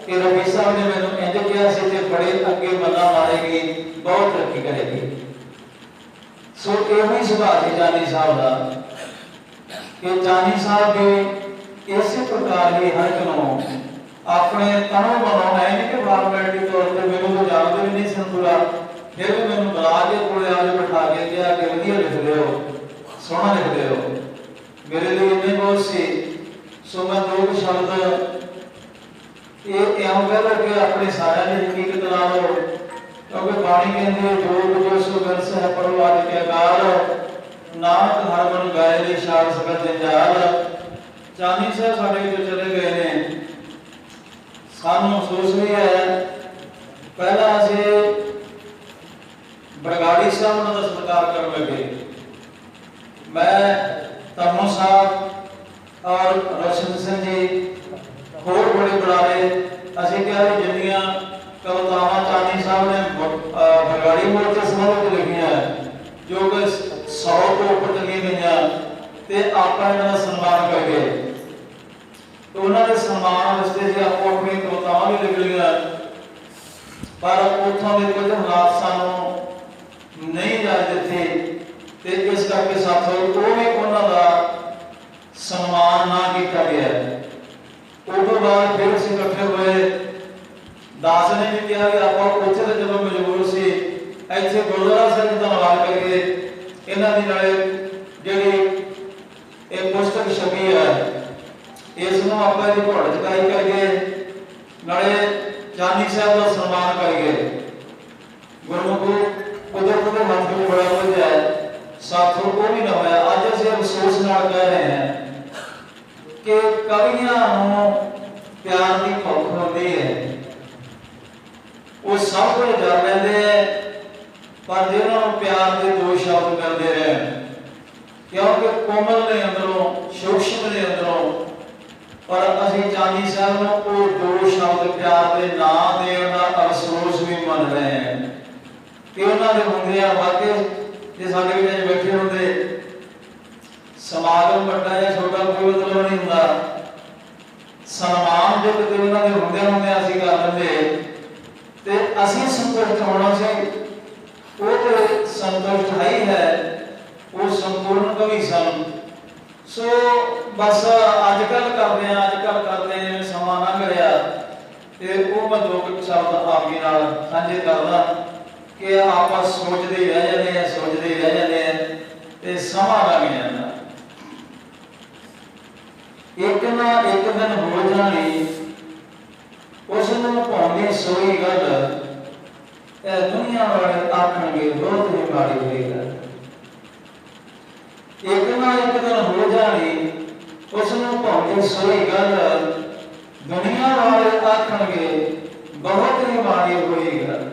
कि रफी साहब ने मैनूं इंज कहा सी ते बड़े अगे मल्ला मारेगी, बहुत तरक्की करेगी। सो यही सुभाष है जानी साहब का कि जानी साहब भी इसी प्रकार ही हर एक अपने तनों मनों है नहीं कि फॉर्मेलिटी तौर पर मैंने तो जानते भी नहीं सन पूरा, फिर भी मैंने बुला के कोले आके बैठा के क्या कि वधिया लिख रहे हो, सोहना लिख रहे हो, मेरे लिए इतने बहुत सी। सो मैं 2 शब्द ये इउं कह लगे अपने सारे ने हकीकत ला लो क्योंकि बाणी कहती है जो जो सो गरस है पढ़ो आज के अकाल नानक हर मन गाए रे शाल सगत जंजाल। चांदी साहब साडे जो चले गए ने सानू महसूस भी है। पहला असी बरगाड़ी साहब उन्होंने सत्कार कर लगे। मैं तमो साहब और रोशन सिंह जी होर बड़े बुलारे असी क्या जिन्नियां कवितावां चांदी साहब ने बरगाड़ी मोर्चे संबंधित लिखियां जो कि 100 तो ऊपर चली गई ते आपां इन्हां दा सन्मान करके तो उन्होंने सम्मान वास्ते जी आपको अपनी कवितावां भी लिख लिया पर उथों के कुछ हालात सानू नहीं जाते थे ते इस करके साथों वो भी उन्हों का सम्मान ना किया गया। उस बाद फिर असीं इकट्ठे हुए। दास ने भी कहा कि आप उत्थे तो जब मजबूर सी इत्थे गुरुद्वारा साहिब दा धन्नवाद करके इन्हां दी नाले जिहड़ी एक पुस्तक छपी है इसनों आप घोड़ चकाई करके नाले चांदी साहब का सम्मान करके गुरमुखो कुदरत के मंत्र बड़ा हो जाए साथों को भी ना होया। अज असीं अफसोस ਨਾਲ ਕਹਿ ਰਹੇ ਹਾਂ ਕਿ ਕਵੀਆਂ ਨੂੰ ਪਿਆਰ ਦੀ ਭੁੱਖ ਹੁੰਦੀ ਹੈ, ਉਹ ਸਭ ਕੁਝ ਜਾਣ ਲੈਂਦੇ ਹੈ, ਪਰ ਜੇ ਉਹਨਾਂ ਨੂੰ ਪਿਆਰ ਦੇ ਦੋ ਸ਼ਬਦ ਕਰਦੇ ਰਹਿਣ, ਕਿਉਂਕਿ ਕੋਮਲ ਦੇ ਅੰਦਰੋਂ, ਸੂਖਸ਼ਮ ਦੇ ਅੰਦਰੋਂ, ਪਰ ਅਸੀਂ ਚਾਂਦੀ ਸਾਹਿਬ ਨੂੰ ਉਹ ਦੋ ਸ਼ਬਦ ਪਿਆਰ ਦੇ ਨਾਂ ਦੇਣ ਦਾ ਅਫਸੋਸ ਵੀ ਮੰਨ ਰਹੇ ਹਾਂ ਕਿ ਉਹਨਾਂ ਦੇ ਹੁੰਦਿਆਂ ਵਾਕਈ ਜੇ ਸਾਡੇ ਵਿੱਚ ਬੈਠੇ ਹੁੰਦੇ, ਸਮਾਗਮ ਵੱਡਾ ਜਾਂ ਛੋਟਾ ਕੋਈ ਮਤਲਬ ਨਹੀਂ ਹੁੰਦਾ, ਸਨਮਾਨ ਜੋ ਕਿਤੇ ਉਹਨਾਂ ਦੇ ਹੁੰਦਿਆਂ ਅਸੀਂ ਕਰ ਲੈਂਦੇ ਤੇ ਅਸੀਂ ਸੰਤੁਸ਼ਟ ਹੋਣਾ ਸੀ। ਉਹ ਤੇ ਸੰਤੁਸ਼ਟ ਹੈ ਹੀ ਹੈ, ਉਹ ਸੰਪੂਰਨ ਕਵੀ ਸਨ। ਸੋ ਬਸ ਅੱਜ ਕੱਲ ਕਰਦੇ ਆ ਜਿਵੇਂ ਸਮਾਂ ਲੰਘ ਰਿਹਾ ਤੇ ਉਹ ਮੈਂ ਦੋ ਕੁ ਸ਼ਬਦ ਆਪ ਜੀ ਨਾਲ ਸਾਂਝੇ ਕਰਦਾ ਕਿ ਆਪਾਂ ਸੋਚਦੇ ਹੀ ਰਹਿ ਜਾਂਦੇ ਆ ਤੇ ਸਮਾਂ ਲੰਘ ਜਾਂਦਾ। ਇੱਕ ਨਾ ਇੱਕ ਦਿਨ ਹੋ ਜਾਣੀ ਉਸ ਨੂੰ ਭਾਉਂਦੀ ਸੋਈ ਗੱਲ, ਇਹ ਦੁਨੀਆ ਵਾਲੇ ਆਖਣਗੇ ਬਹੁਤ ਹੀ ਮਾੜੀ ਹੋਈ ਗੱਲ। ਇੱਕ ਨਾ ਇੱਕ ਦਿਨ ਹੋ ਜਾਣੀ ਉਸ ਨੂੰ ਭਾਉਂਦੀ ਸੋਈ ਗੱਲ, ਦੁਨੀਆ ਵਾਲੇ ਆਖਣਗੇ ਬਹੁਤ ਹੀ ਮਾੜੀ ਹੋਈ ਗੱਲ।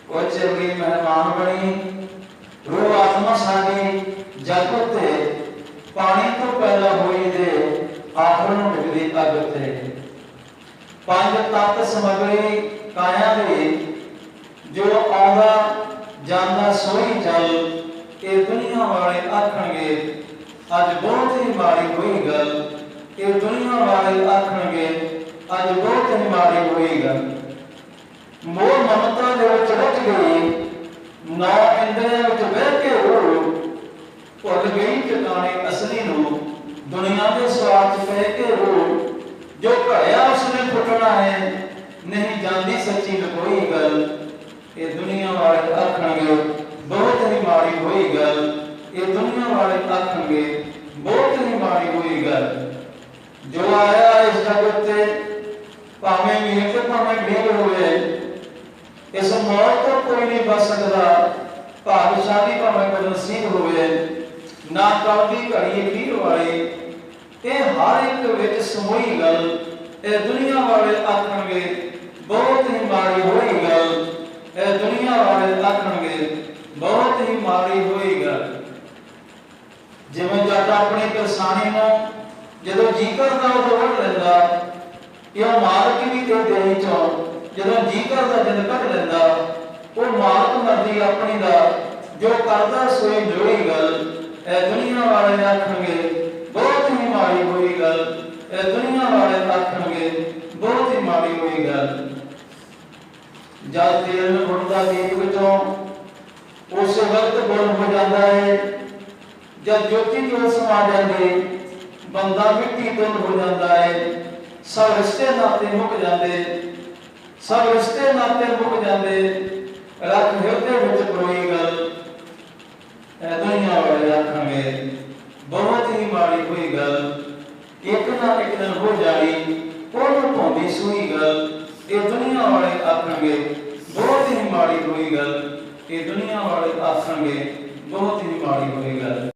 ਉਹ ਚੰਗੀ ਮਹਿਮਾਨ ਬਣੀ ਰੂਹ ਆਤਮਾ ਸਾਡੀ ਜਗ ਉੱਤੇ, ਪਾਣੀ ਤੋਂ ਪੈਦਾ ਹੋਈ ਦੇ ਆਖਰ ਨੂੰ ਡਿੱਗਦੀ ਅੱਗ ਉੱਤੇ। ਪੰਜ ਤੱਤ ਸਮਗਰੀ ਕਾਇਆ ਦੇ, ਜੋ ਆਉਂਦਾ ਜਾਂਦਾ ਸੋਈ ਜਲ, ਇਹ ਦੁਨੀਆ ਵਾਲੇ ਆਖਣਗੇ ਅੱਜ ਬਹੁਤ ਹੀ ਮਾੜੀ ਹੋਈ ਗੱਲ। ਇਹ ਦੁਨੀਆ ਵਾਲੇ ਆਖਣਗੇ ਅੱਜ ਬਹੁਤ ਹੀ ਮਾੜੀ ਹੋਈ ਗੱਲ। ਮੋਹ ਮਮਤਾ ਦੇ ਵਿੱਚ ਰਚ ਗਈ, ਨੌ ਇੰਦਰੀਆਂ ਵਿੱਚ ਬਹਿ ਕੇ ਰੋ, ਭੁੱਲ ਗਈ ਟਿਕਾਣੇ ਅਸਲੀ ਨੂੰ, ਦੁਨੀਆ ਦੇ ਸਵਾਰਥ ਕਹਿ ਕੇ ਰੋ। ਜੋ ਘੜਿਆ ਉਸਨੇ ਫੁੱਟਣਾ ਹੈ, ਨਹੀਂ ਜਾਂਦੀ ਸੱਚੀ ਲਕੋਈ ਗੱਲ। ਇਹ ਦੁਨੀਆ ਵਾਲੇ ਆਖਣਗੇ ਬਹੁਤ ਹੀ ਮਾੜੀ ਹੋਈ ਗੱਲ। ਇਹ ਦੁਨੀਆ ਵਾਲੇ ਆਖਣਗੇ ਬਹੁਤ ਹੀ ਮਾੜੀ ਹੋਈ ਗੱਲ। ਜੋ ਆਇਆ ਇਸ ਜਗਤ ਤੇ ਭਾਵੇਂ ਮੀਰ ਤੇ ਭਾਵੇਂ ਢੇਰ ਹੋਵੇ, ਇਸ ਮੌਤ ਤੋਂ ਕੋਈ ਨਹੀਂ ਬਚ ਸਕਦਾ। ਭਾਗਸ਼ਾਲੀ ਭਾਵੇਂ ਬਦਨਸੀਬ ਹੋਵੇ, ਨਾ ਕਲਦੀ ਘੜੀ ਅਖੀਰ ਵਾਲੀ, ਇਹ ਹਰ ਇੱਕ ਵਿੱਚ ਸਮੂਹੀ ਗੱਲ। ਇਹ ਦੁਨੀਆ ਵਾਲੇ ਆਖਣਗੇ ਬਹੁਤ ਹੀ ਮਾੜੀ ਹੋਈ ਗੱਲ। ਇਹ ਦੁਨੀਆ ਵਾਲੇ ਆਖਣਗੇ ਬਹੁਤ ਹੀ ਮਾੜੀ ਹੋਈ ਗੱਲ। ਜਿਵੇਂ ਜੱਟ ਆਪਣੀ ਕਿਰਸਾਨੀ ਨੂੰ ਜਦੋਂ ਜੀ ਕਰਦਾ ਉਦੋਂ ਵੱਢ ਲੈਂਦਾ, ਇਹ ਮਾਲਕ ਵੀ ਤੇ ਦੇਹੀ ਚੋਂ ਜਦੋਂ ਜੀ ਕਰਦਾ ਜਦ ਕੱਢ ਲੈਂਦਾ। ਉਹ ਮਾਲਕ ਮਰਜ਼ੀ ਆਪਣੀ ਦਾ ਜੋ ਕਰਦਾ ਸੋਈ ਜੋੜੀ ਗੱਲ। ਇਹ ਦੁਨੀਆ ਵਾਲੇ ਆਖਣਗੇ ਬਹੁਤ ਹੀ ਮਾੜੀ ਹੋਈ ਗੱਲ। ਇਹ ਦੁਨੀਆ ਵਾਲੇ ਆਖਣਗੇ ਬਹੁਤ ਹੀ ਮਾੜੀ ਹੋਈ ਗੱਲ। ਜਦ ਤੇਲ ਨੂੰ ਗੁੜਦਾ ਦੀਪ ਵਿੱਚੋਂ ਉਸੇ ਵਕਤ ਗੁਣ ਹੋ ਜਾਂਦਾ ਹੈ। ਜਦ ਜੋਤੀ ਜੋਤ ਸਮਾ ਜਾਂਦੀ, ਬੰਦਾ ਮਿੱਟੀ ਤੋਂ ਹੋ ਜਾਂਦਾ ਹੈ। ਸਭ ਰਿਸ਼ਤੇ ਨਾਤੇ ਮੁੱਕ ਜਾਂਦੇ, ਸਭ ਰਿਸ਼ਤੇ ਨਾਤੇ ਮੁੱਕ ਜਾਂਦੇ। ਰੱਖ ਹਿਰਦੇ ਵਿੱਚ ਕੋਈ ਗੱਲ। ਇਹ ਦੁਨੀਆ ਵਾਲੇ ਆਖਣਗੇ ਬਹੁਤ ਹੀ ਮਾੜੀ ਹੋਈ ਗੱਲ। ਇੱਕ ਨਾ ਇੱਕ ਦਿਨ ਹੋ ਜਾਣੀ ਉਹਨੂੰ ਭਾਉਂਦੀ ਸੂਈ ਗੱਲ। ਇਹ ਦੁਨੀਆ ਵਾਲੇ ਆਖਣਗੇ ਬਹੁਤ ਹੀ ਮਾੜੀ ਹੋਈ ਗੱਲ। ਇਹ ਦੁਨੀਆ ਵਾਲੇ ਆਖਣਗੇ ਬਹੁਤ ਹੀ ਮਾੜੀ ਹੋਈ ਗੱਲ।